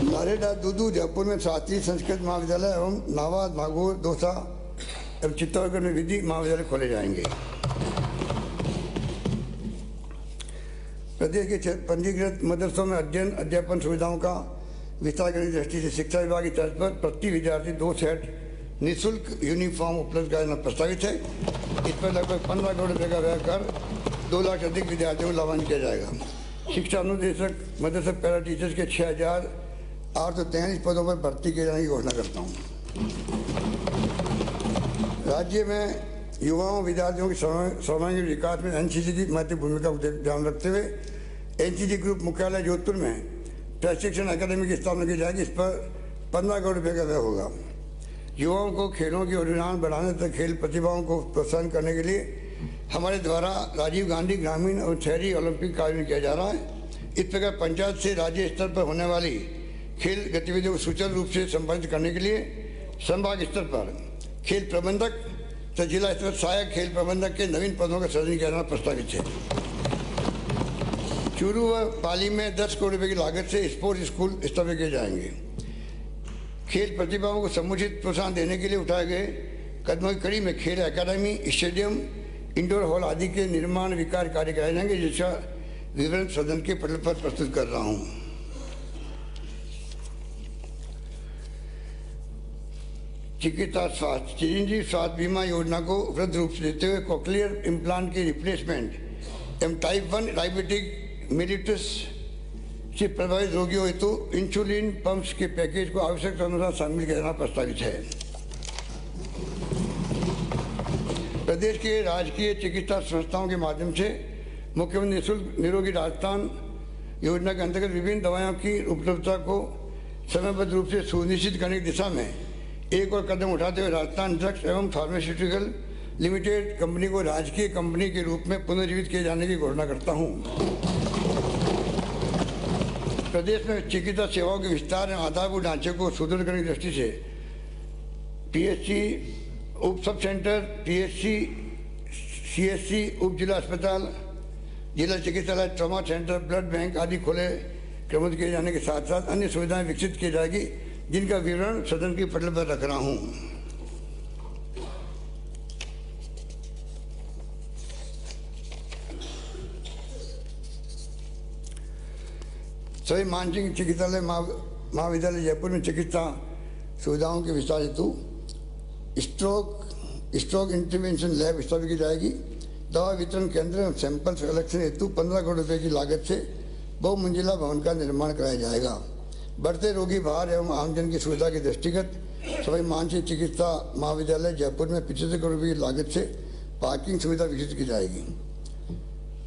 नारेडा, दूदू, जयपुर में शास्त्रीय संस्कृत महाविद्यालय एवं नावाद, नागौर, दौसा एवं चित्तौड़गढ़ में विधि महाविद्यालय खोले जाएंगे। प्रदेश के पंजीकृत मदरसों में अध्ययन अध्यापन सुविधाओं का विस्तार करने की दृष्टि से शिक्षा विभाग की तर्ज पर प्रति विद्यार्थी 2 सेट निःशुल्क यूनिफॉर्म उपलब्ध कराना प्रस्तावित है। इस पर लगभग 15 करोड़ रुपये का व्यय कर 2 लाख से अधिक विद्यार्थियों को लाभान्वित किया जाएगा। शिक्षा अनुदेशक मदरसा पैरा टीचर्स के 6,843 पदों पर भर्ती किए जाने की घोषणा करता हूँ। राज्य में युवाओं विद्यार्थियों के सर्वांगीण विकास में NCC की महत्वपूर्ण भूमिका को ध्यान रखते हुए NCC ग्रुप मुख्यालय जोधपुर में प्रशिक्षण अकादमी की स्थापना की जाएगी। इस पर 15 करोड़ रुपये का व्यय होगा। युवाओं को खेलों की रुझान बढ़ाने तथा खेल प्रतिभाओं को प्रोत्साहन करने के लिए हमारे द्वारा राजीव गांधी ग्रामीण और शहरी ओलंपिक का आयोजन किया जा रहा है। इस प्रकार पंचायत से राज्य स्तर पर होने वाली खेल गतिविधियों को सुचारू रूप से संपादित करने के लिए संभाग स्तर पर खेल प्रबंधक तथा जिला स्तर पर सहायक खेल प्रबंधक के नवीन पदों का सृजन किया जाना प्रस्तावित है। चूरू व पाली में 10 करोड़ रुपये की लागत से स्पोर्ट्स स्कूल स्थापित किए जाएंगे। खेल प्रतिभाओं को समुचित प्रोत्साहन देने के लिए उठाए गए कदमों की कड़ी में खेल अकादमी, स्टेडियम, इंडोर हॉल आदि के निर्माण विकास कार्य कराए जाएंगे, जिसका विवरण सदन के पटल पर प्रस्तुत कर रहा हूं। चिकित्सा स्वास्थ्य, चिरंजीवी स्वास्थ्य बीमा योजना को उपलब्ध रूप से देते हुए कोक्लियर इम्प्लांट की रिप्लेसमेंट एवं टाइप 1 डायबिटिक मेलिटस से प्रभावित रोगियों हेतु इंसुलिन पंप्स के पैकेज को आवश्यकता अनुसार शामिल किया जाना प्रस्तावित है। प्रदेश के राजकीय चिकित्सा संस्थाओं के माध्यम से मुख्यमंत्री निःशुल्क निरोगी राजस्थान योजना के अंतर्गत विभिन्न दवाओं की उपलब्धता को समयबद्ध रूप से सुनिश्चित करने की दिशा में एक और कदम उठाते हुए राजस्थान ड्रग्स एवं फार्मास्यूटिकल लिमिटेड कंपनी को राजकीय कंपनी के रूप में पुनर्जीवित किए जाने की घोषणा करता हूं। प्रदेश में चिकित्सा सेवाओं के विस्तार एवं आधारभूत ढांचे को सुदृढ़ करने की दृष्टि से PHC उप सब सेंटर, PHC, CHC, उप जिला अस्पताल, जिला चिकित्सालय, ट्रॉमा सेंटर, ब्लड बैंक आदि खोले क्रमबद्ध किए जाने के साथ साथ अन्य सुविधाएं विकसित की जाएगी, जिनका विवरण सदन के पटल पर रख रहा हूं। सभी मानसिक चिकित्सालय महाविद्यालय जयपुर में चिकित्सा सुविधाओं के विस्तार हेतु स्ट्रोक इंटरवेंशन लैब स्थापित की जाएगी। दवा वितरण केंद्र एवं सैंपल कलेक्शन हेतु 15 करोड़ रुपए की लागत से बहुमंजिला भवन का निर्माण कराया जाएगा। बढ़ते रोगी भार एवं आमजन की सुविधा के दृष्टिगत सवाई मानसिक चिकित्सा महाविद्यालय जयपुर में 75 करोड़ रुपए की लागत से पार्किंग सुविधा विकसित की जाएगी।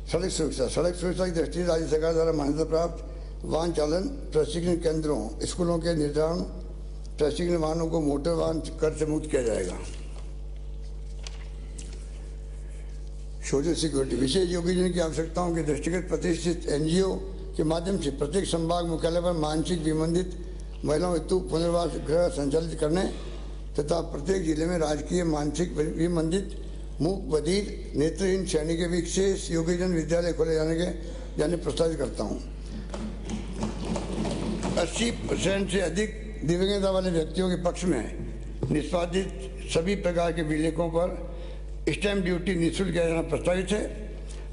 सड़क सुरक्षा की दृष्टि राज्य सरकार द्वारा मान्यता प्राप्त वाहन चालन प्रशिक्षण केंद्रों स्कूलों के निर्धारण प्रशिक्षण वाहनों को मोटर वाहन कर से मुक्त किया जाएगा। सोशल सिक्योरिटी विशेष योगीजन की आवश्यकताओं के दृष्टिगत प्रतिष्ठित एनजीओ के माध्यम से प्रत्येक संभाग मुख्यालय पर मानसिक विमंदित महिलाओं हेतु पुनर्वास गृह संचालित करने तथा प्रत्येक जिले में राजकीय मानसिक विमंदित मूक बधिर नेत्रहीन श्रेणी के विशेष योगीजन विद्यालय खोले जाने प्रस्तावित करता हूँ। 80% से अधिक दिव्यांगता वाले व्यक्तियों के पक्ष में निष्पादित सभी प्रकार के विलेखों पर स्टैंप ड्यूटी निःशुल्क किया जाना प्रस्तावित है।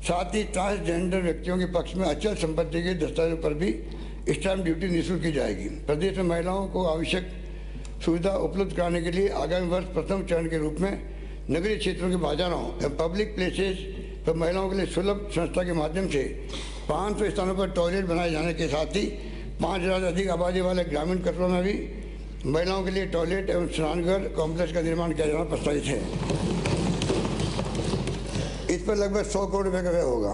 साथ ही ट्रांसजेंडर व्यक्तियों के पक्ष में अचल संपत्ति के दस्तावेजों पर भी स्टैंप ड्यूटी निःशुल्क की जाएगी। प्रदेश में महिलाओं को आवश्यक सुविधा उपलब्ध कराने के लिए आगामी वर्ष प्रथम चरण के रूप में नगरीय क्षेत्रों के बाजारों एवं पब्लिक प्लेसेस पर महिलाओं के लिए सुलभ संस्था के माध्यम से 500 स्थानों पर टॉयलेट बनाए जाने के साथ ही 5000 से अधिक आबादी वाले ग्रामीण कस्बों में भी महिलाओं के लिए टॉयलेट एवं स्नानघर कॉम्प्लेक्स का निर्माण किया जाना प्रस्तावित है। इस पर लगभग 100 करोड़ रुपए का व्यय होगा।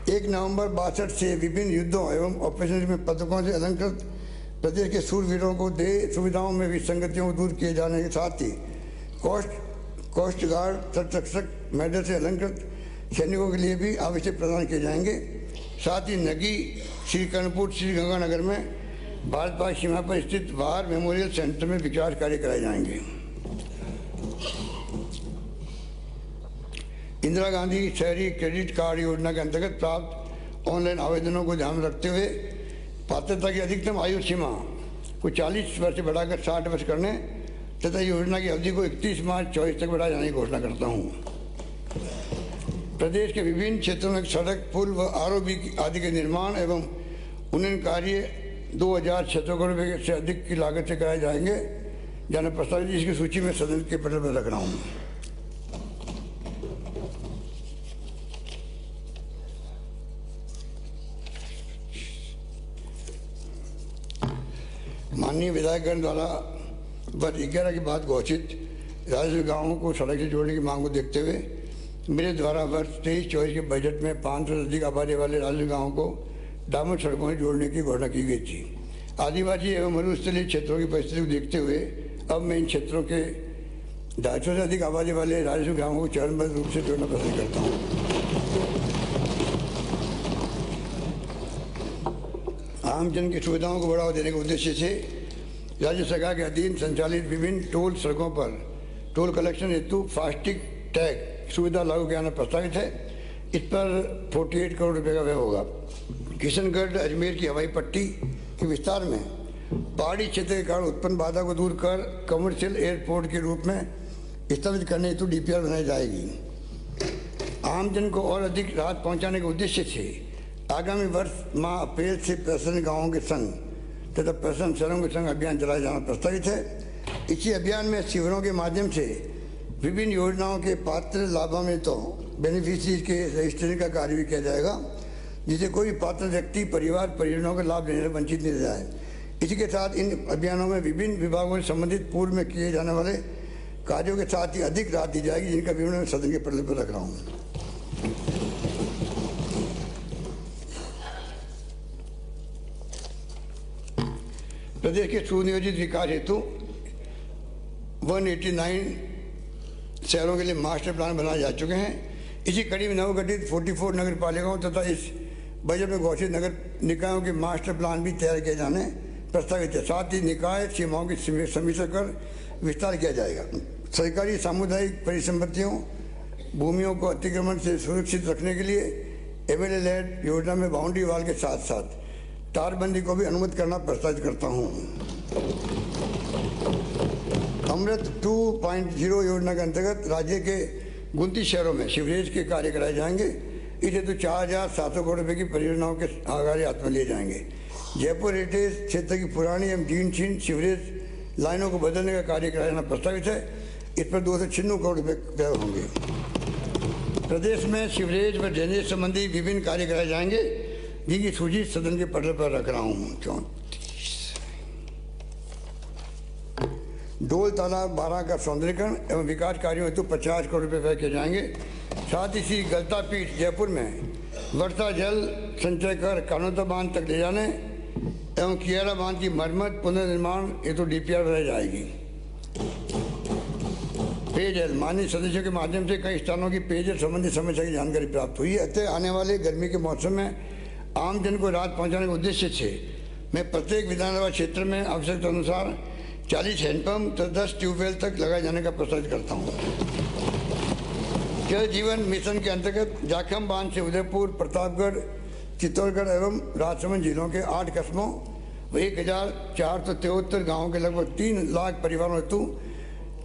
1 नवंबर 62 से विभिन्न युद्धों एवं ऑपरेशन में पदकों से अलंकृत प्रदेश के सूरवीरों को देह सुविधाओं में विसंगतियों को दूर किए जाने के साथ ही कोस्ट गार्ड तटरक्षक मेडल से अलंकृत सैनिकों के लिए भी आवश्यक प्रदान किए जाएंगे। साथ ही नगी श्री कर्णपुर श्री गंगानगर में भारत पाक सीमा पर स्थित वार मेमोरियल सेंटर में विकास कार्य कराए जाएंगे। इंदिरा गांधी शहरी क्रेडिट कार्ड योजना के अंतर्गत प्राप्त ऑनलाइन आवेदनों को ध्यान में रखते हुए पात्रता की अधिकतम आयु सीमा को 40 वर्ष से बढ़ाकर 60 वर्ष करने तथा योजना की अवधि को 31 मार्च 2024 तक बढ़ाए जाने की घोषणा करता हूँ। प्रदेश के विभिन्न क्षेत्रों में सड़क पुल व आरओबी आदि के निर्माण एवं उन्नयन कार्य 2600 करोड़ रुपये से अधिक की लागत से कराए जाएंगे जाने प्रस्तावित इसकी सूची में सदन के पटल पर रख रहा हूँ। माननीय विधायकगण द्वारा वर्ष 11 की बात घोषित राजस्व गांवों को सड़क से जोड़ने की मांग को देखते हुए मेरे द्वारा वर्ष 23-24 के बजट में 500 से अधिक आबादी वाले राजस्व गांवों को डामर सड़कों से जोड़ने की घोषणा की गई थी। आदिवासी एवं मरुस्थलीय क्षेत्रों की परिस्थिति को देखते हुए अब मैं इन क्षेत्रों के 250 से अधिक आबादी वाले राजस्व गांवों को चरणबद्ध रूप से जोड़ना पसंद करता हूँ। आमजन की सुविधाओं को बढ़ावा देने के उद्देश्य से राज्य सरकार के अधीन संचालित विभिन्न टोल सड़कों पर टोल कलेक्शन हेतु फास्टैग टैग सुविधा लागू किया जाना प्रस्तावित है। इस पर 48 करोड़ रुपए का व्यय होगा। किशनगढ़ अजमेर की हवाई पट्टी के विस्तार में पहाड़ी क्षेत्र के कारण उत्पन्न बाधा को दूर कर कमर्शियल एयरपोर्ट के रूप में स्थापित करने हेतु DPR बनाई जाएगी। आमजन को और अधिक राहत पहुंचाने के उद्देश्य से आगामी वर्ष माह अप्रैल से प्रसन्न गाँवों के संघ तथा प्रसन्न शहरों के संघ अभियान चलाया जाना प्रस्तावित है। इसी अभियान में शिविरों के माध्यम से विभिन्न योजनाओं के पात्र लाभान्वितों बेनिफिशियरी के रजिस्ट्रेशन का कार्य भी किया जाएगा, जिससे कोई पात्र व्यक्ति परिवार परियोजनाओं का लाभ लेने से वंचित नहीं रह जाए। इसी के साथ इन अभियानों में विभिन्न विभागों से संबंधित पूर्व में किए जाने वाले कार्यों के साथ ही अधिक राहत दी जाएगी, जिनका विवरण मैं सदन के पटल पर रख रहा हूँ। प्रदेश के सुनियोजित विकास हेतु 189 शहरों के लिए मास्टर प्लान बनाए जा चुके हैं। इसी कड़ी में नवगठित 44 नगर पालिकाओं तथा इस बजट में घोषित नगर निकायों के मास्टर प्लान भी तैयार किए जाने प्रस्तावित है। साथ ही निकाय सीमाओं की समीक्षा कर विस्तार किया जाएगा। सरकारी सामुदायिक परिसंपत्तियों भूमियों को अतिक्रमण से सुरक्षित रखने के लिए MLA लैड योजना में बाउंड्री वाल के साथ साथ तारबंदी को भी अनुमति करना प्रस्तावित करता हूँ। अमृत 2.0 योजना के अंतर्गत राज्य के 29 शहरों में सीवरेज के कार्य कराए जाएंगे। इस हेतु 4700 करोड़ रुपये की परियोजनाओं के कार्य हाथ में लिए जाएंगे। जयपुर हेरिटेज क्षेत्र की पुरानी एवं जीर्ण सीवरेज लाइनों को बदलने का कार्य कराया जाना प्रस्तावित है। इस पर 296 करोड़ रुपये व्यय होंगे। प्रदेश में सीवरेज व ड्रेनेज संबंधी विभिन्न कार्य कराए जाएंगे, जिनकी सूची सदन के पटल पर रख रहा हूँ। 34 डोल तालाब 12 का सौंदर्यीकरण एवं विकास कार्यों हेतु 50 करोड़ रुपये व्यय किए जाएंगे। साथ ही श्री गलता पीठ जयपुर में वर्षा जल संचय कर कानोता बांध तक ले जाने एवं कियारा बांध की मरम्मत पुनर्निर्माण हेतु डीपीआर बनाई जाएगी। पेयजल माननीय सदस्यों के माध्यम से कई स्थानों की पेयजल संबंधी समस्या की जानकारी प्राप्त हुई है। अतः आने वाले गर्मी के मौसम में आमजन को राहत पहुंचाने के उद्देश्य से मैं प्रत्येक विधानसभा क्षेत्र में आवश्यकता अनुसार 40 हैंडपंप तथा 10 ट्यूबवेल तक लगाए जाने का प्रस्तावित करता हूँ। जल जीवन मिशन के अंतर्गत जाखम बांध से उदयपुर, प्रतापगढ़, चित्तौड़गढ़ एवं राजसमंद जिलों के 8 कस्बों व 1473 गाँवों के लगभग 3 लाख परिवारों हेतु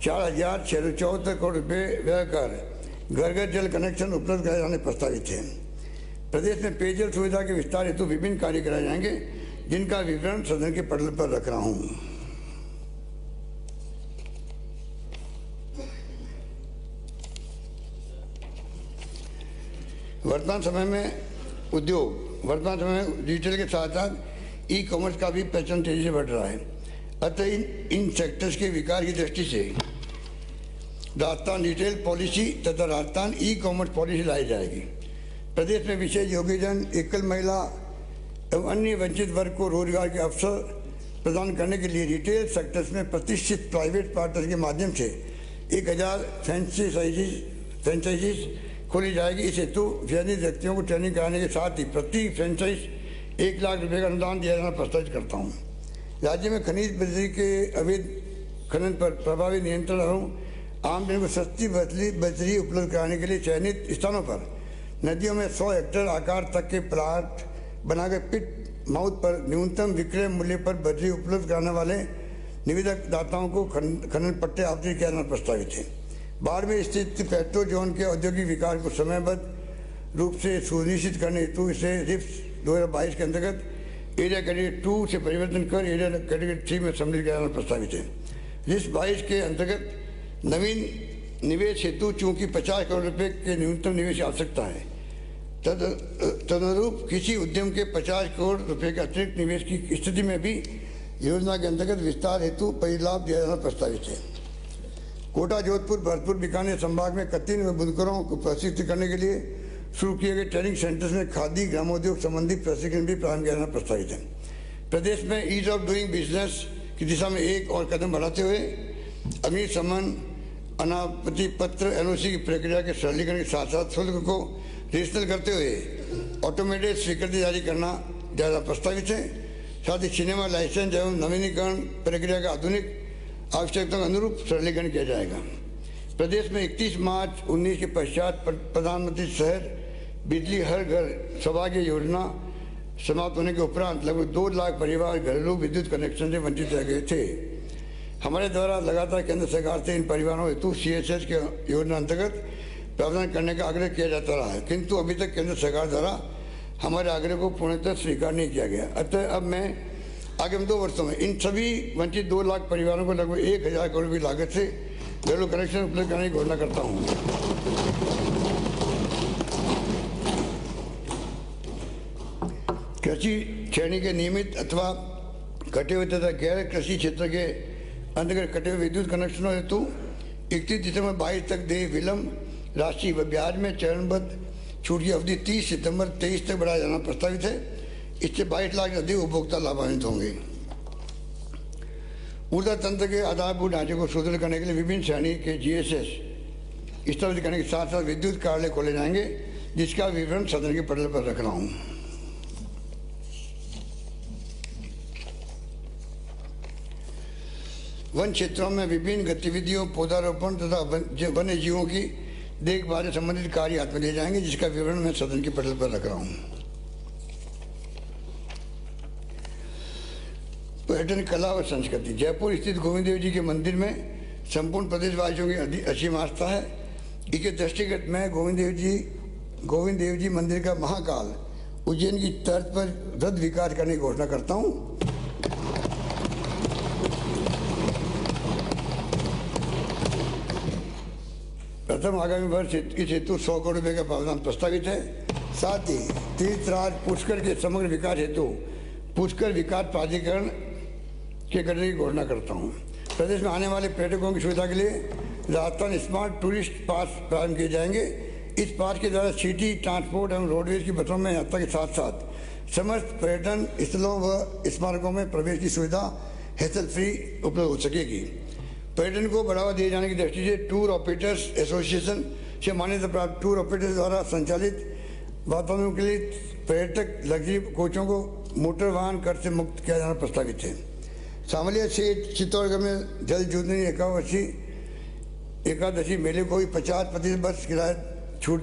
4,674 करोड़ रुपये व्यय कर घर घर जल कनेक्शन उपलब्ध कराए जाने प्रस्तावित है। प्रदेश में पेयजल सुविधा के विस्तार हेतु विभिन्न कार्य कराए जाएंगे, जिनका विवरण सदन के पटल पर रख रहा हूँ। वर्तमान समय में डिजिटल के साथ साथ ई कॉमर्स का भी पहचान तेजी से बढ़ रहा है। अतः इन सेक्टर्स के विकास की दृष्टि से राजस्थान डिजिटल पॉलिसी तथा राजस्थान ई कॉमर्स पॉलिसी लाई जाएगी। प्रदेश में विशेष योग्यजन, एकल महिला एवं अन्य वंचित वर्ग को रोजगार के अवसर प्रदान करने के लिए रिटेल सेक्टर्स में प्रतिष्ठित प्राइवेट पार्टनर के माध्यम से 1000 फ्रेंचाइजीज खोली जाएगी। इस हेतु चयनित व्यक्तियों को ट्रेनिंग कराने के साथ ही प्रति फ्रेंचाइज 1 लाख रुपये का अनुदान दिया जाना प्रस्तावित करता हूँ। राज्य में खनिज बजरी के अवैध खनन पर प्रभावी नियंत्रण एवं आमजन को सस्ती बजरी उपलब्ध कराने के लिए चयनित स्थानों पर नदियों में 100 हेक्टेयर आकार तक के प्लाट बनाकर पिट माउथ पर न्यूनतम विक्रय मूल्य पर बजरी उपलब्ध कराने वाले निवेदक दाताओं को खनन पट्टे आवंटित किया जाना प्रस्तावित है। बाढ़ में स्थित पेट्रो जोन के औद्योगिक विकास को समयबद्ध रूप से सुनिश्चित करने हेतु इसे रिप्स 2022 के अंतर्गत एरिया कैटेगरी 2 से परिवर्तन कर एरिया कैटेगरी 3 में सम्मिलित किया जाना प्रस्तावित है। रिप्स 22 के अंतर्गत नवीन निवेश हेतु चूंकि 50 करोड़ रुपए के न्यूनतम निवेश की आवश्यकता है, तदनुरूप किसी उद्यम के 50 करोड़ रुपए के अतिरिक्त निवेश की स्थिति में भी योजना के अंतर्गत विस्तार हेतु परिलाभ दिया जाना प्रस्तावित है। कोटा, जोधपुर, भरतपुर, बीकानेर संभाग में कत्तीन व बुनकरों को प्रशिक्षित करने के लिए शुरू किए गए ट्रेनिंग सेंटर्स में खादी ग्रामोद्योग संबंधी प्रशिक्षण भी प्रारंभ किया जाना प्रस्तावित है। प्रदेश में ईज ऑफ डूइंग बिजनेस की दिशा में एक और कदम बढ़ाते हुए अग्निशमन अनापत्ति पत्र एनओसी की प्रक्रिया के सरलीकरण के साथ साथ शुल्क को रेशनल करते हुए ऑटोमेटेड स्वीकृति जारी करना ज़्यादा प्रस्तावित है। साथ ही सिनेमा लाइसेंस एवं नवीनीकरण प्रक्रिया का आधुनिक आवश्यकताओं के अनुरूप सरलीकरण किया जाएगा। प्रदेश में 31 मार्च 19 के पश्चात प्रधानमंत्री शहर बिजली हर घर सौभाग्य योजना समाप्त होने के उपरांत लगभग 2 लाख परिवार घरेलू विद्युत कनेक्शन से वंचित रह गए थे। हमारे द्वारा लगातार केंद्र सरकार से इन परिवारों हेतु CSS के योजना अंतर्गत प्रावधान करने का आग्रह किया जाता रहा है, किंतु अभी तक केंद्र सरकार द्वारा हमारे आग्रह को पूर्णतः स्वीकार नहीं किया गया। अतः अब मैं आगामी 2 वर्षों में इन सभी वंचित 2 लाख परिवारों को लगभग 1000 करोड़ की लागत से घरेलू कनेक्शन उपलब्ध कराने की घोषणा करता हूँ। कृषि श्रेणी के नियमित अथवा कटे हुए तथा गैर कृषि क्षेत्र के अंतर्गत कटे हुए विद्युत कनेक्शनों हेतु 31 दिसंबर 22 तक देय विलंब राशि व ब्याज में चरणबद्ध छूट की अवधि 30 सितंबर 23 तक बढ़ाया जाना प्रस्तावित है। इससे 22 लाख से अधिक उपभोक्ता लाभान्वित होंगे। ऊर्जा तंत्र के आधारभूत ढांचे को सुदृढ़ करने के लिए विभिन्न श्रेणी के GSS स्थापित करने के साथ साथ विद्युत कार्यालय खोले जाएंगे, जिसका विवरण सदन के पटल पर रख रहा हूँ। वन क्षेत्रों में विभिन्न गतिविधियों, पौधारोपण तथा वन्य जीवों की देखभाल से संबंधित कार्य हाथ में लिए जाएंगे, जिसका विवरण मैं सदन के पटल पर रख रहा हूँ। पर्यटन, कला और संस्कृति। जयपुर स्थित गोविंद देव जी के मंदिर में संपूर्ण प्रदेशवासियों की असीम आस्था है। इसके दृष्टिगत मैं गोविंद देव जी मंदिर का महाकाल उज्जैन की तर्ज पर रथ विकास करने की घोषणा करता हूँ। प्रथम आगामी वर्ष इस हेतु 100 करोड़ रुपये का प्रावधान प्रस्तावित है। साथ ही तीर्थराज पुष्कर के समग्र विकास हेतु पुष्कर विकास प्राधिकरण के गठन की घोषणा करता हूँ। प्रदेश में आने वाले पर्यटकों की सुविधा के लिए राजस्थान स्मार्ट टूरिस्ट पास प्रारंभ किए जाएंगे। इस पास के द्वारा सिटी ट्रांसपोर्ट एवं रोडवेज की बसों में यात्रा के साथ साथ समस्त पर्यटन स्थलों व स्मारकों में प्रवेश की सुविधा हेसल फ्री उपलब्ध हो सकेगी। पर्यटन को बढ़ावा दिए जाने की दृष्टि से टूर ऑपरेटर्स एसोसिएशन से मान्यता प्राप्त टूर ऑपरेटर्स द्वारा संचालित वातानुकूलित पर्यटक लग्जरी कोचों को मोटर वाहन कर से मुक्त किया जाना प्रस्तावित है। सामलिया से चित्तौड़गढ़ में जल जीवनी एकादशी मेले को भी 50% बस किराया छूट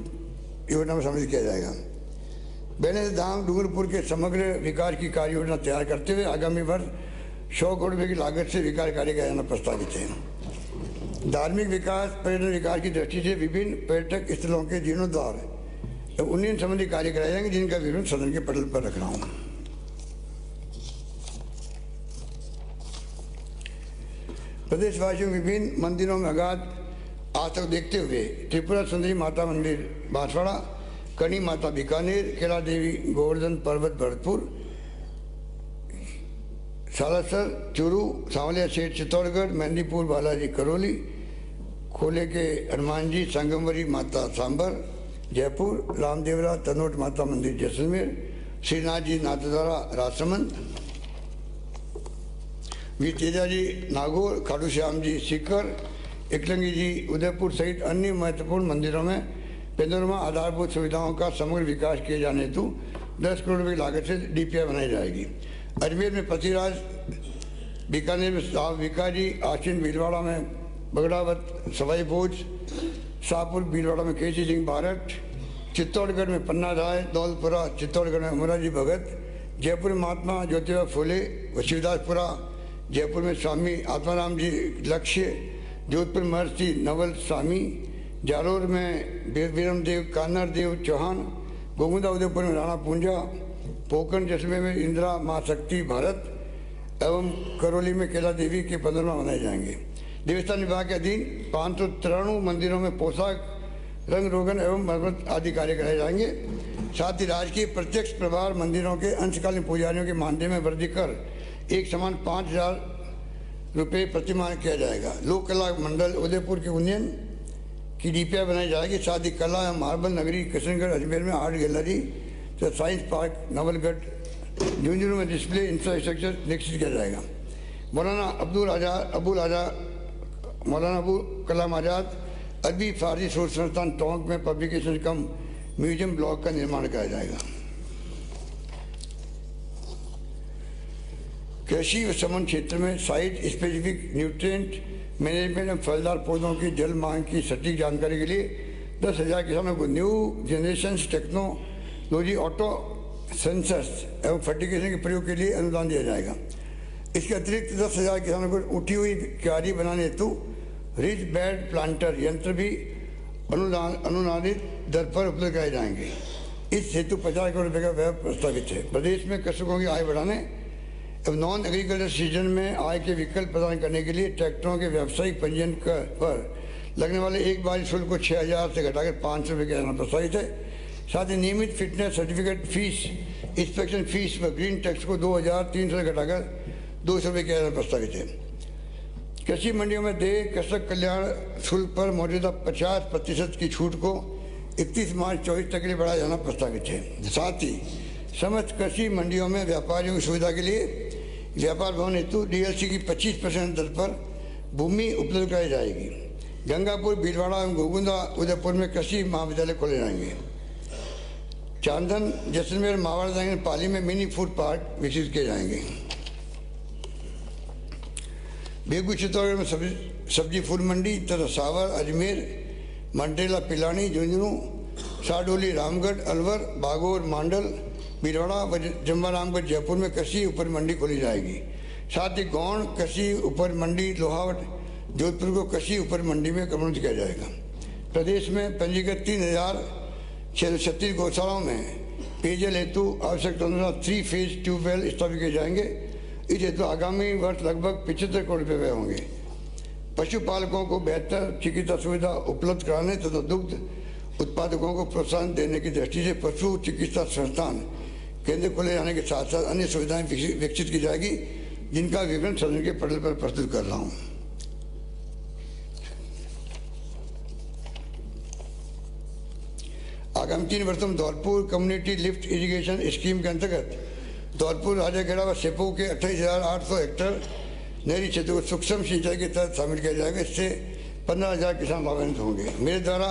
योजना में शामिल किया जाएगा। बेने धाम डूंगरपुर के समग्र विकास की कार्य योजना तैयार करते हुए आगामी वर्ष 100 करोड़ रुपये की लागत से विकास कार्य किया जाना प्रस्तावित है। धार्मिक विकास पर्यटन विकास की दृष्टि से विभिन्न पर्यटक स्थलों के जीर्णोद्धार उन्नयन संबंधी कार्य कराए जाएंगे, जिनका विवरण सदन के पटल पर रख रहा हूँ। प्रदेशवासियों विभिन्न मंदिरों में अगाध आस्था को देखते हुए त्रिपुरा सुंदरी माता मंदिर बांसवाड़ा, कणी माता बीकानेर, केला देवी गोवर्धन पर्वत भरतपुर, सालासर चूरू, सांवलिया सेठ चित्तौड़गढ़, मेहंदीपुर बालाजी करौली, खोले के हनुमान जी संगमवरी माता सांबर जयपुर, रामदेवरा तनोट माता मंदिर जैसलमेर, श्रीनाथ जी नाथद्वारा राजसमंद, वी तेजा जी नागौर, खाटू श्याम जी सीकर, एकलंगी जी उदयपुर सहित अन्य महत्वपूर्ण मंदिरों में पेंडोरमा आधारभूत सुविधाओं का समग्र विकास किए जाने हेतु 10 करोड़ रुपये की लागत से डीपीआई बनाई जाएगी। अजमेर में पतिराज, बीकानेर में साहब विकारी, आश्विन भीलवाड़ा में बगड़ावत सवाई भोज, शाहपुर भीलवाड़ा में केसी सिंह भारत, चित्तौड़गढ़ में पन्ना राय, दौलपुरा चित्तौड़गढ़ में मोरारजी भगत, जयपुर में महात्मा ज्योतिबा फुले, शिवदासपुरा जयपुर में स्वामी आत्माराम जी लक्ष्य, जोधपुर महर्षि नवल स्वामी, जालोर में बीरम देव कान्हर देव चौहान, गोगुंदा उदयपुर में राणा पूंजा, पोखरण जैसलमेर में इंदिरा माँ शक्ति भारत एवं करौली में केला देवी के 15वां मनाए जाएंगे। देवस्थान विभाग के अधीन 593 मंदिरों में पोशाक, रंग रोगन एवं मरम्मत आदि कार्य कराए जाएंगे। साथ ही राज्य के प्रत्यक्ष प्रभार मंदिरों के अंशकालीन पुजारियों के मानदेय में वृद्धि कर एक समान 5,000 रुपये प्रतिमाह किया जाएगा। लोक कला मंडल उदयपुर के उन्नयन की डीपीआई बनाई जाएगी। साथ ही कला एवं मार्बल नगरी किशनगढ़ अजमेर में आर्ट गैलरी तो साइंस पार्क नवलगढ़ झुंझुनू में डिस्प्ले इंफ्रास्ट्रक्चर विकसित किया जाएगा। मौलाना अबुल कलाम आज़ाद अरबी फारसी शोध संस्थान टोंक में पब्लिकेशन कम म्यूजियम ब्लॉक का निर्माण किया जाएगा। कृषि व समन क्षेत्र में साइट स्पेसिफिक न्यूट्रिएंट मैनेजमेंट एवं फलदार पौधों की जल मांग की सटीक जानकारी के लिए 10,000 किसानों को new generation technology auto sensors एवं फर्टिगेशन के प्रयोग के लिए अनुदान दिया जाएगा। इसके अतिरिक्त 10,000 किसानों को उठी हुई क्यारी बनाने हेतु रिच बेड प्लांटर यंत्र भी अनुदानित दर पर उपलब्ध कराए जाएंगे। इस हेतु 50 करोड़ रुपये का व्यय प्रस्तावित है। प्रदेश में कृषकों की आय बढ़ाने एवं नॉन एग्रीकल्चर सीजन में आय के विकल्प प्रदान करने के लिए ट्रैक्टरों के व्यावसायिक पंजीयन पर लगने वाले एक बार शुल्क को 6,000 से घटाकर 500 रुपये किया जाना प्रस्तावित है। साथ ही नियमित fitness certificate fees, inspection fees व ग्रीन टैक्स को 2,300 से घटाकर 200 रुपये किया जाना प्रस्तावित है। कृषि मंडियों में देय कृषक कल्याण शुल्क पर मौजूदा 50% की छूट को 31 मार्च 24 तक के लिए बढ़ाया जाना प्रस्तावित है। साथ ही समस्त कृषि मंडियों में व्यापारियों की सुविधा के लिए व्यापार भवन हेतु डीएलसी की 25% दर पर भूमि उपलब्ध कराई जाएगी। गंगापुर भीलवाड़ा एवं गोगुंदा उदयपुर में कृषि महाविद्यालय खोले जाएंगे। चांदन जैसलमेर मावाड़ा जाएंगे, पाली में मिनी फूड पार्क विकसित किए जाएंगे। बेगू चित्तौड़गढ़ में सब्जी फूल मंडी तथा सावर अजमेर मंडेला पिलानी झुंझुनू साडोली रामगढ़ अलवर बागोर मांडल भीलवाड़ा व जम्बा रामगढ़ जयपुर में कृषि उपज मंडी खोली जाएगी। साथ ही गौण कृषि उपज मंडी लोहावट जोधपुर को कृषि उपज मंडी में कन्वर्ट किया जाएगा। प्रदेश में पंजीकृत 3,636 गौशालाओं में पेयजल हेतु आवश्यकता अनुसार 3 फेज ट्यूबवेल स्थापित किए जाएंगे। इस हेतु आगामी वर्ष लगभग 75 करोड़ रुपये व्यय होंगे। पशुपालकों को बेहतर चिकित्सा सुविधा उपलब्ध कराने तथा दुग्ध उत्पादकों को प्रोत्साहन देने की दृष्टि से पशु चिकित्सा संस्थान केंद्र खोले जाने के साथ साथ अन्य सुविधाएं विकसित की जाएगी, जिनका विवरण सदन के पटल पर प्रस्तुत कर रहा हूं। आगामी 3 वर्षों में Dholpur community lift irrigation scheme के अंतर्गत धौलपुर राजाखेड़ा व सेपू के 28,800 हेक्टेयर नहरी क्षेत्र को सूक्ष्म सिंचाई के तहत शामिल किया जाएगा। इससे 15,000 किसान लाभान्वित होंगे। मेरे द्वारा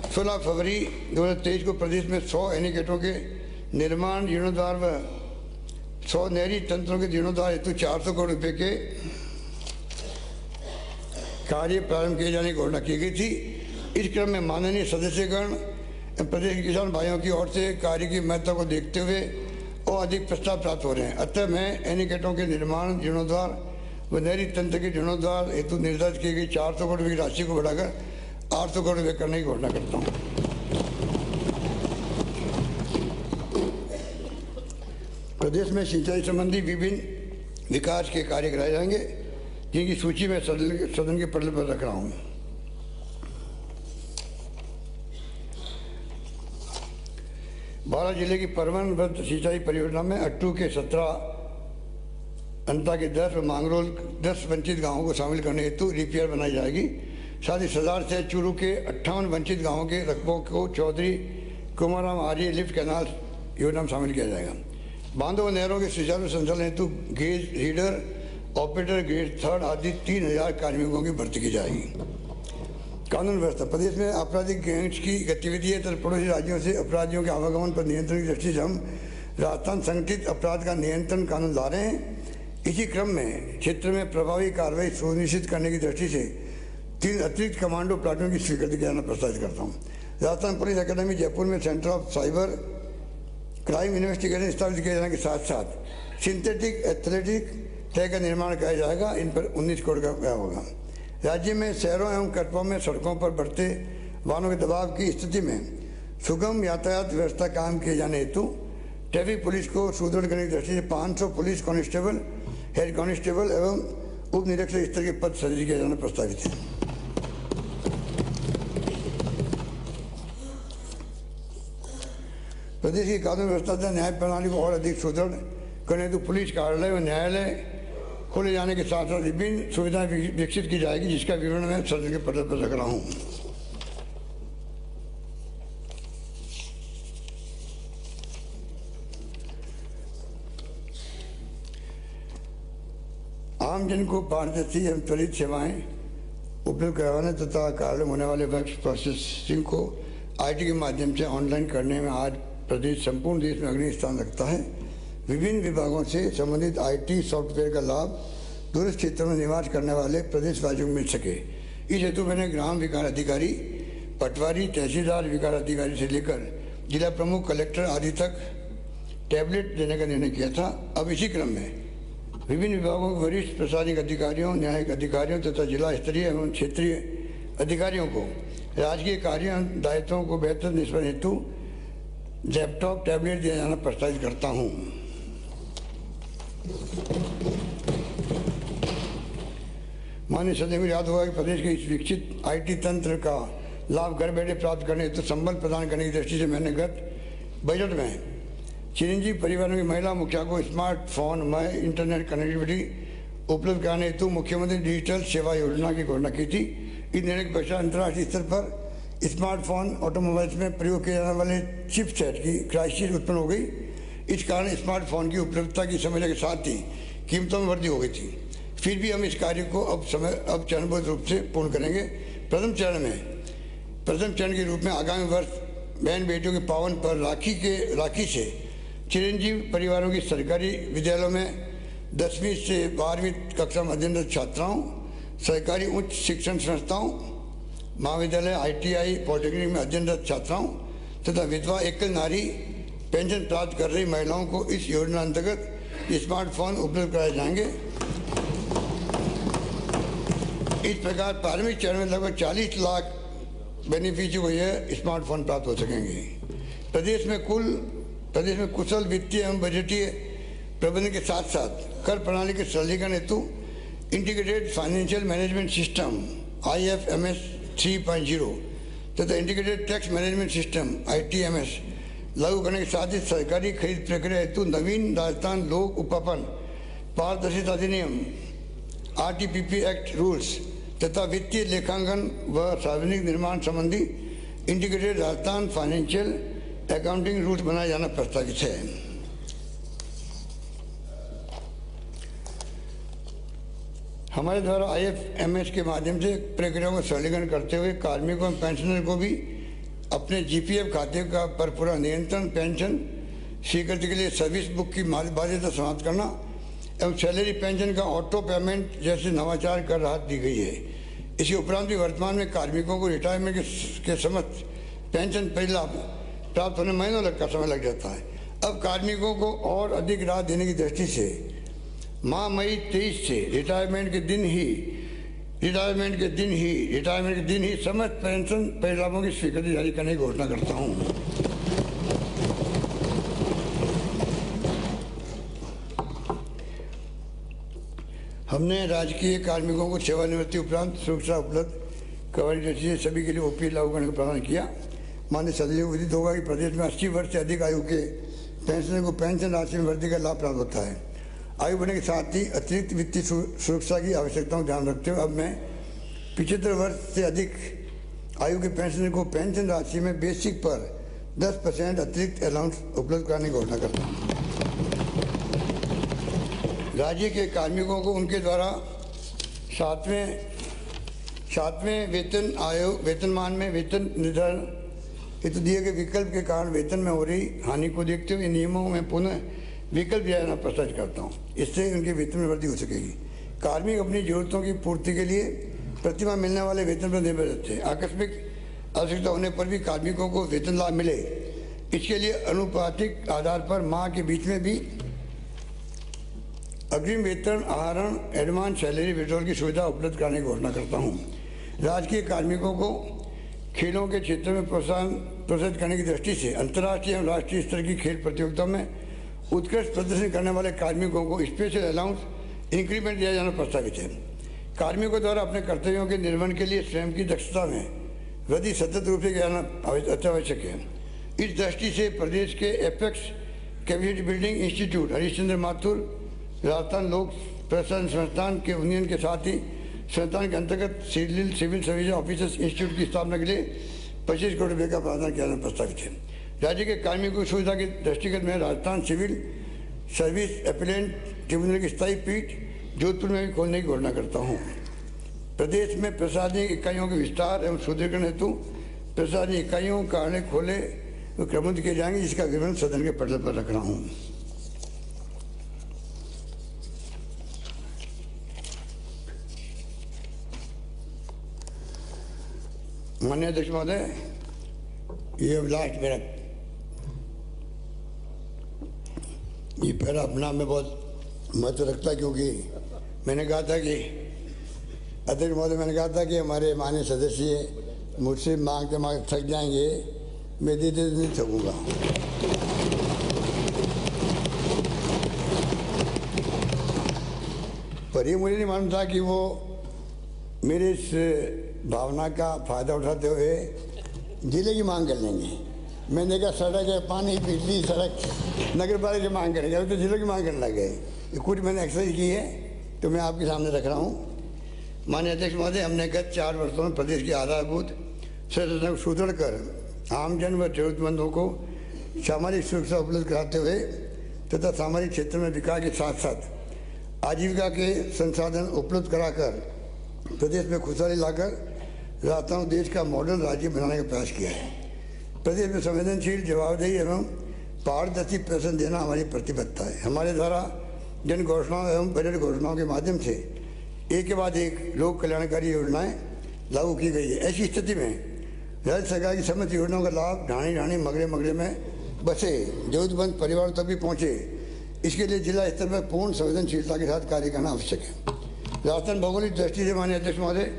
16 फरवरी 2023 को प्रदेश में 100 एनीकटों के निर्माण जीर्णोद्धार व 100 नहरी तंत्रों के जीर्णोद्धार हेतु 400 करोड़ रुपए के कार्य प्रारंभ किए जाने की घोषणा की गई थी। इस क्रम में माननीय सदस्यगण प्रदेश के किसान भाइयों की ओर से कार्य की महत्ता को देखते हुए और अधिक प्रस्ताव प्राप्त हो रहे हैं। अतः मैं एनीकटों के निर्माण जीर्णोद्धार व नहरी तंत्र के जीर्णोद्धार हेतु निर्धारित की गई 400 करोड़ रुपये की राशि को बढ़ाकर 800 करोड़ रुपये करने की घोषणा करता हूँ। प्रदेश में सिंचाई संबंधी विभिन्न विकास के कार्य कराए जाएंगे, जिनकी सूची मैं सदन के पटल पर रख रहा हूँ। बारां जिले की परमनबद्ध सिंचाई परियोजना में अट्टू के 17, अंता के 10 और मांगरोल 10 वंचित गांवों को शामिल करने हेतु रिपेयर बनाई जाएगी। साथ ही सदार से चूरू के 58 वंचित गांवों के रकबों को चौधरी कुमाराम आर्य लिफ्ट कैनाल योजना में शामिल किया जाएगा। बांधों व नहरों के सुचारू संचालन हेतु गेज रीडर, ऑपरेटर, ग्रेड 3 आदि 3,000 कार्मिकों की भर्ती की जाएगी। कानून व्यवस्था प्रदेश में आपराधिक गैंग्स की गतिविधि है तथा पड़ोसी राज्यों से अपराधियों के आवागमन पर नियंत्रण की दृष्टि से हम राजस्थान संगठित अपराध का नियंत्रण कानून ला रहे हैं। इसी क्रम में क्षेत्र में प्रभावी कार्रवाई सुनिश्चित करने की दृष्टि से 3 अतिरिक्त कमांडो प्लाटून की स्वीकृति करना प्रस्तावित करता हूँ। राजस्थान पुलिस अकेडमी जयपुर में centre of cyber crime investigation स्थापित किए जाने के साथ साथ सिंथेटिक एथलेटिक ट्रैक का निर्माण किया जाएगा। इन पर 19 करोड़ का व्यय होगा। राज्य में शहरों एवं कस्बों में सड़कों पर बढ़ते वाहनों के दबाव की स्थिति में सुगम यातायात व्यवस्था कायम किए जाने हेतु ट्रैफिक पुलिस को सुदृढ़ करने की दृष्टि से 500 पुलिस कांस्टेबल, हेड कांस्टेबल एवं उप निरीक्षक स्तर के पद सृजित किया जाना प्रस्तावित है। प्रदेश की कानून व्यवस्था तथा न्याय प्रणाली को और अधिक सुदृढ़ करने हेतु पुलिस कार्यालय व न्यायालय खोले जाने के साथ साथ विभिन्न सुविधाएं विकसित की जाएगी, जिसका विवरण मैं सदन के पटल पर रख रहा हूँ। आमजन को पारदर्शी एवं त्वरित सेवाएं उपलब्ध करवाने तथा कार्य होने वाले वर्क प्रोसेसिंग को IT के माध्यम से ऑनलाइन करने में आज प्रदेश संपूर्ण देश में अग्रणी स्थान रखता है। विभिन्न विभागों से संबंधित IT सॉफ्टवेयर का लाभ दूरस्थ क्षेत्रों में निवास करने वाले प्रदेशवासियों को मिल सके। इस हेतु मैंने ग्राम विकास अधिकारी, पटवारी, तहसीलदार विकास अधिकारी से लेकर जिला प्रमुख, कलेक्टर आदि तक टैबलेट देने का निर्णय किया था। अब इसी क्रम में विभिन्न विभागों के वरिष्ठ प्रशासनिक अधिकारियों, न्यायिक अधिकारियों तथा जिला स्तरीय एवं क्षेत्रीय अधिकारियों को राजकीय कार्यों दायित्वों को बेहतर निष्पादन हेतु लैपटॉप, टैबलेट दिया जाना प्रस्तावित करता हूँ। माननीय सदन को याद होगा कि प्रदेश के इस विकसित IT तंत्र का लाभ घर बैठे प्राप्त करने हेतु संबल प्रदान करने की दृष्टि से मैंने गत बजट में चिरंजीवी परिवारों की महिला मुखिया को स्मार्टफोन में इंटरनेट कनेक्टिविटी उपलब्ध कराने हेतु मुख्यमंत्री डिजिटल सेवा योजना की घोषणा की थी। इस निर्णय के पश्चात अंतर्राष्ट्रीय स्तर पर स्मार्टफोन ऑटोमोबाइल्स में प्रयोग किए जाने वाले चिपसेट की क्राइसिस उत्पन्न हो गई। इस कारण स्मार्टफोन की उपलब्धता की समस्या के साथ ही कीमतों में वृद्धि हो गई थी। फिर भी हम इस कार्य को अब चरणबद्ध रूप से पूर्ण करेंगे। प्रथम चरण के रूप में आगामी वर्ष बहन बेटियों के पावन पर राखी से चिरंजीवी परिवारों की सरकारी विद्यालयों में 10वीं से 12वीं कक्षा में अध्ययनरत छात्राओं, सरकारी उच्च शिक्षण संस्थाओं, महाविद्यालय, ITI, पॉलिटेक्निक में अध्ययनरत छात्राओं तथा विधवा एकल नारी पेंशन प्राप्त कर रही महिलाओं को इस योजना अंतर्गत स्मार्टफोन उपलब्ध कराए जाएंगे। इस प्रकार प्रारंभिक चरण में लगभग 40 लाख बेनिफिशियरी को यह स्मार्टफोन प्राप्त हो सकेंगे। प्रदेश में कुशल वित्तीय एवं बजटीय प्रबंधन के साथ साथ कर प्रणाली के सरलीकरण हेतु integrated financial management system IFMS 3.0 तथा integrated tax management system ITMS लागू करने के साथ ही सरकारी खरीद प्रक्रिया हेतु नवीन राजस्थान लोक उपपन पारदर्शिता अधिनियम RTPP एक्ट रूल्स तथा वित्तीय लेखांकन व सार्वजनिक निर्माण संबंधी integrated Rajasthan financial accounting rules बनाया जाना प्रस्तावित है। हमारे द्वारा IFMS के माध्यम से प्रक्रिया को सरलीकरण करते हुए कार्मिकों और पेंशनर को भी अपने GPF खाते का पर पूरा नियंत्रण, पेंशन स्वीकृति के लिए सर्विस बुक की बाध्यता समाप्त करना एवं सैलरी पेंशन का ऑटो पेमेंट जैसे नवाचार कर राहत दी गई है। इसी उपरांत भी वर्तमान में कार्मिकों को रिटायरमेंट के समस्त पेंशन परिलाभ प्राप्त होने महीनों का समय लग जाता है। अब कार्मिकों को और अधिक राहत देने की दृष्टि से माह मई 23 से रिटायरमेंट के दिन ही समस्त पेंशन परिलाभों की स्वीकृति जारी करने की घोषणा करता हूँ। हमने राजकीय कार्मिकों को सेवानिवृत्ति उपरांत सुरक्षा उपलब्ध करवाने जैसे सभी के लिए OPS लागू करने का प्रावधान किया। माननीय सदस्य को विदित होगा कि प्रदेश में 80 वर्ष से अधिक आयु के पेंशनर को पेंशन राशि में वृद्धि का लाभ प्राप्त होता है। आयु बढ़ने के साथ ही अतिरिक्त वित्तीय सुरक्षा की आवश्यकताओं को ध्यान रखते हुए अब मैं 75 वर्ष से अधिक आयु के पेंशनर को पेंशन राशि में बेसिक पर 10% अतिरिक्त अलाउंस उपलब्ध कराने की घोषणा करता हूँ। राज्य के कार्मिकों को उनके द्वारा सातवें वेतनमान में वेतन निर्धारण हेतु दिए गए विकल्प के कारण वेतन में हो रही हानि को देखते हुए नियमों में पुनः विकल्प दिया जाना प्रस्तावित करता हूँ। इससे उनके वेतन में वृद्धि हो सकेगी। कार्मिक अपनी जरूरतों की पूर्ति के लिए प्रतिमाह मिलने वाले वेतन पर निर्भर रहते हैं। आकस्मिक आवश्यकता होने पर भी कार्मिकों को वेतन लाभ मिले, इसके लिए अनुपातिक आधार पर माह के बीच में भी अग्रिम वेतन आहरण एडवांस सैलरी विड्रॉल की सुविधा उपलब्ध कराने की घोषणा करता हूँ। राजकीय कार्मिकों को खेलों के क्षेत्र में प्रोत्साहित करने की दृष्टि से अंतर्राष्ट्रीय एवं राष्ट्रीय स्तर की खेल प्रतियोगिता में उत्कृष्ट प्रदर्शन करने वाले कार्मिकों को स्पेशल अलाउंस इंक्रीमेंट दिया जाना प्रस्तावित है। कार्मिकों द्वारा अपने कर्तव्यों के निर्वहन के लिए स्वयं की दक्षता में वृद्धि सतत रूप से किया जाना अत्यावश्यक है। इस दृष्टि से प्रदेश के apex capacity building institute Harishchandra Mathur Rajasthan लोक प्रशासन संस्थान के यूनियन के साथ ही संस्थान के अंतर्गत सिविल सर्विस ऑफिसर्स इंस्टीट्यूट की स्थापना के लिए 25 करोड़ रुपये का प्रावधान किया जाना प्रस्तावित है। राज्य के कार्मिकों की सुविधा के दृष्टिगत में Rajasthan civil service appellate tribunal की स्थायी पीठ जोधपुर में भी खोलने की घोषणा करता हूँ। प्रदेश में प्रशासनिक इकाइयों के विस्तार एवं सुदृढ़ीकरण हेतु प्रशासनिक इकाइयों कार्यालय खोले क्रमबद्ध किए जाएंगे, जिसका विवरण सदन के पटल पर रख रहा हूँ। माननीय अध्यक्ष महोदय, ये लास्ट मेरा ये पहला अपना में बहुत महत्व रखता, क्योंकि मैंने कहा था कि अध्यक्ष महोदय मैंने कहा था कि हमारे माननीय सदस्य मुझसे मांगते मांगते थक जाएंगे, मैं देते नहीं थकूंगा। पर ये मुझे नहीं मालूम था कि वो मेरे इस भावना का फायदा उठाते हुए जिले की मांग कर लेंगे। मैंने कहा सड़क है, पानी, बिजली, सड़क नगर पालिका की मांग करेंगे, अभी तो जिलों की मांग करने लग गए। कुछ मैंने एक्सरसाइज की है तो मैं आपके सामने रख रहा हूँ। माननीय अध्यक्ष महोदय, हमने गत 4 वर्षों में प्रदेश की आधारभूत संरचना को सुदृढ़ कर आमजन व जरूरतमंदों को सामाजिक सुरक्षा उपलब्ध कराते हुए तथा सामाजिक क्षेत्र में विकास के साथ साथ आजीविका के संसाधन उपलब्ध कराकर प्रदेश में खुशहाली लाकर राजस्थान देश का मॉडल राज्य बनाने का प्रयास किया है। प्रदेश में संवेदनशील, जवाबदेही एवं पारदर्शी प्रशासन देना हमारी प्रतिबद्धता है। हमारे द्वारा जन घोषणाओं एवं बजट घोषणाओं के माध्यम से एक के बाद एक लोक कल्याणकारी योजनाएं लागू की गई है। ऐसी स्थिति में राज्य सरकार की समस्त योजनाओं का लाभ ढाणी ढाणी मगरे मगरे में बसे जरूरतमंद परिवारों तक भी पहुँचे, इसके लिए जिला स्तर पर पूर्ण संवेदनशीलता के साथ कार्य करना आवश्यक है। राजस्थान भौगोलिक दृष्टि से माननीय अध्यक्ष महोदय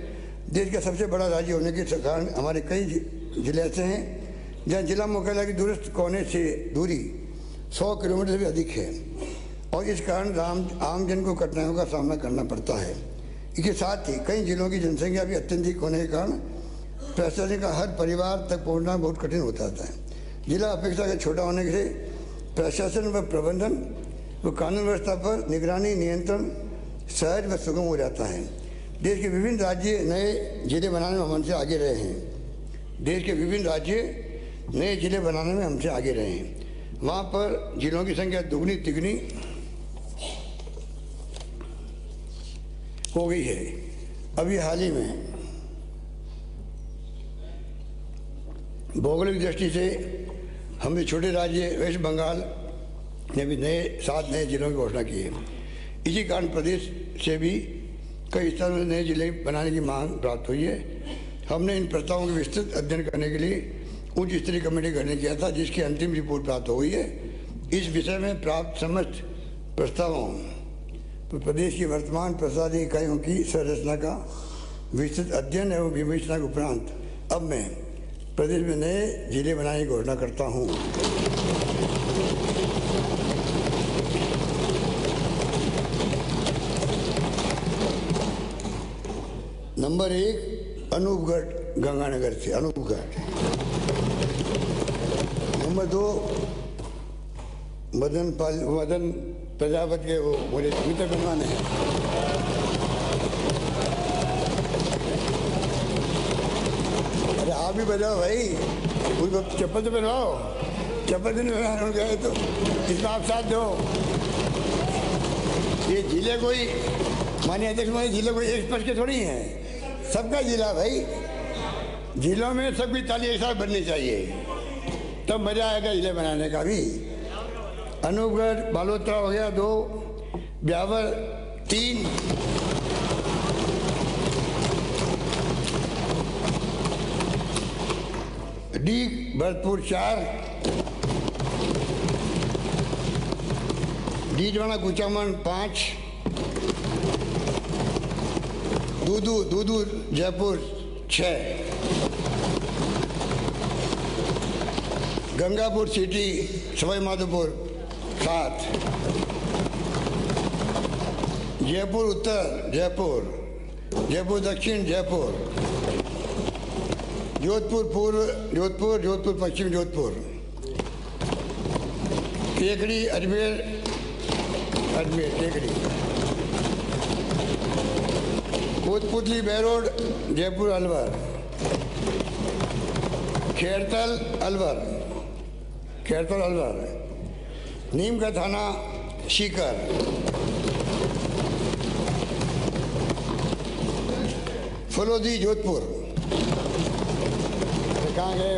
देश का सबसे बड़ा राज्य होने के कारण हमारे कई जिले ऐसे हैं जहाँ जिला मुख्यालय की दूरस्थ कोने से दूरी 100 किलोमीटर से भी अधिक है और इस कारण आमजन को कठिनाइयों का सामना करना पड़ता है। इसके साथ ही कई जिलों की जनसंख्या भी अत्यधिक होने के कारण प्रशासन का हर परिवार तक पहुंचना बहुत कठिन हो जाता है। जिला अपेक्षाकृत छोटा होने से प्रशासन व प्रबंधन व कानून व्यवस्था पर निगरानी नियंत्रण सहज व सुगम हो जाता है। देश के विभिन्न राज्य नए जिले बनाने में हमसे आगे रहे हैं। देश के विभिन्न राज्य नए जिले बनाने में हमसे आगे रहे हैं। वहाँ पर जिलों की संख्या दुगनी तिगनी हो गई है। अभी हाल ही में भौगोलिक दृष्टि से हमने छोटे राज्य वेस्ट बंगाल ने भी 7 नए जिलों की घोषणा की है। इसी कारण प्रदेश से भी कई स्थानों में नए जिले बनाने की मांग प्राप्त हुई है। हमने इन प्रस्तावों के विस्तृत अध्ययन करने के लिए उच्च स्तरीय कमेटी गठन किया था, जिसकी अंतिम रिपोर्ट प्राप्त हो गई है। इस विषय में प्राप्त समस्त प्रस्तावों पर प्रदेश की वर्तमान प्रशासनिक इकाइयों की संरचना का विस्तृत अध्ययन एवं विवेचना के उपरांत अब मैं प्रदेश में नए जिले बनाने की घोषणा करता हूँ। नंबर 1 अनूपगढ़ गंगानगर से अनूपगढ़। नंबर 2 मदन प्रजापति के वो मुझे मित्र बनवाने हैं। अरे आप भी बजाओ भाई, उनको चप्पल तो पहनाओ। चप्पल तो नहीं पहनाने गए तो इसमें आप साथ दो। ये जिले कोई माननीय अध्यक्ष महोदय, जिले कोई एक स्पर्श के थोड़ी हैं, सबका जिला भाई। जिलों में सबकी ताली एक साथ बननी चाहिए, तब मजा आएगा जिले बनाने का भी। अनूपगढ़ बालोतरा हो गया 2, ब्यावर 3, डीग भरतपुर 4, डीडवाना कुचामन 5, दूदू जयपुर 6, गंगापुर सिटी सवाई माधोपुर 7, जयपुर उत्तर जयपुर दक्षिण जयपुर, जोधपुर पूर्व जोधपुर पश्चिम जोधपुर, टेकड़ी अजमेर टेकड़ी, कोतपुतली बेरोड जयपुर अलवर, खेरतल अलवर, नीम का थाना सीकर, फलोदी जोधपुर। कहाँ गए?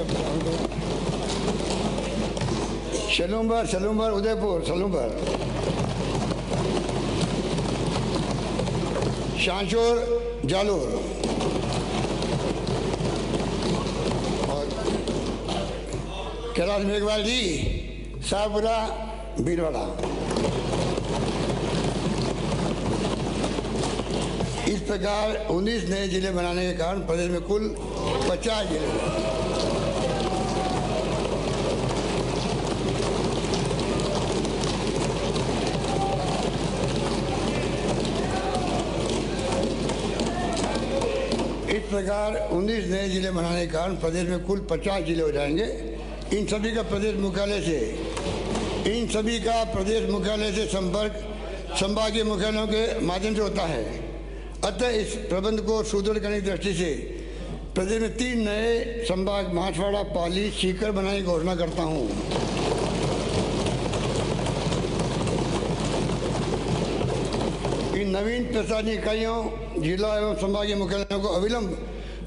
सलूम्बर उदयपुर, शांचोर जालोर और कैलाश मेघवाल जी शाहपुरा भीलवाड़ा। इस प्रकार 19 नए जिले बनाने के कारण प्रदेश में कुल 50 जिले हैं। इस प्रकार 19 नए जिले बनाने के कारण प्रदेश में कुल 50 जिले हो जाएंगे। इन सभी का प्रदेश मुख्यालय से संपर्क संभागीय मुख्यालयों के माध्यम से होता है। अतः इस प्रबंध को सुदृढ़ करने की दृष्टि से प्रदेश में 3 नए संभाग माछवाड़ा, पाली, सीकर बनाने की घोषणा करता हूँ। इन नवीन प्रशासनिक इकाइयों, जिला एवं संभागीय मुख्यालयों को अविलंब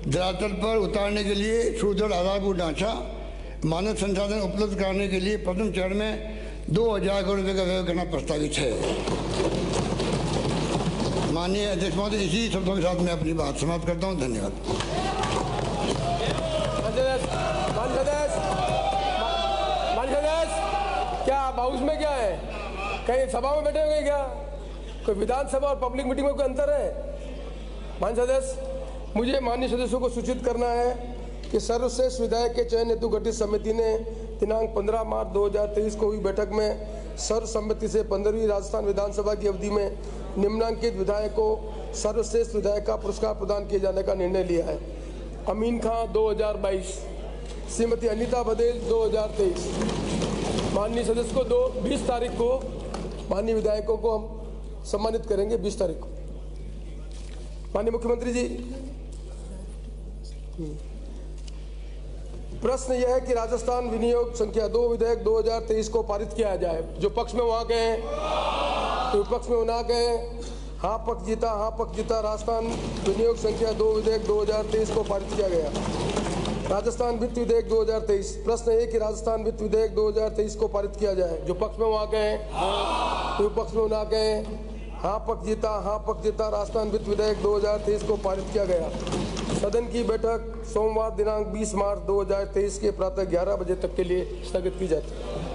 धरातल पर उतारने के लिए सुदृढ़ आधारभूत ढांचा, मानव संसाधन उपलब्ध कराने के लिए प्रथम चरण में 2000 करोड़ रुपये का व्यय करना प्रस्तावित है। माननीय अध्यक्ष महोदय, इसी शब्दों के साथ मैं अपनी बात समाप्त करता हूँ। धन्यवाद। क्या हाउस में क्या है? कहीं सभा में बैठे हुए क्या? कोई विधानसभा और पब्लिक मीटिंग में कोई अंतर है? माननीय सदस्य, मुझे माननीय सदस्यों को सूचित करना है कि सर्वश्रेष्ठ विधायक के चयन हेतु गठित समिति ने दिनांक 15 मार्च 2023 को हुई बैठक में सर्वसम्मति से 15वीं राजस्थान विधानसभा की अवधि में निम्नांकित विधायक को सर्वश्रेष्ठ विधायक का पुरस्कार प्रदान किए जाने का निर्णय लिया है। अमीन खां 2022, श्रीमती अनीता बदेल 2023। माननीय सदस्य को 20 तारीख को माननीय विधायकों को हम सम्मानित करेंगे, 20 तारीख को। माननीय मुख्यमंत्री जी, प्रश्न यह है कि राजस्थान विनियोग संख्या 2 विधेयक 2023 को पारित किया जाए। जो पक्ष में वहां गए, तो विपक्ष में ना गए। हाँ पक्ष जीता, हाँ पक्ष जीता। राजस्थान विनियोग संख्या 2 विधेयक 2023 को पारित किया गया। राजस्थान वित्त विधेयक 2023। प्रश्न है कि राजस्थान वित्त विधेयक 2023 को पारित किया जाए। जो पक्ष में वहां गए, तो विपक्ष में ना गए। हाँ पक्ष जीता, हाँ पक्ष जीता। राजस्थान वित्त विधेयक 2023 को पारित किया गया। सदन की बैठक सोमवार दिनांक 20 मार्च 2023 के प्रातः 11 बजे तक के लिए स्थगित की जाती है।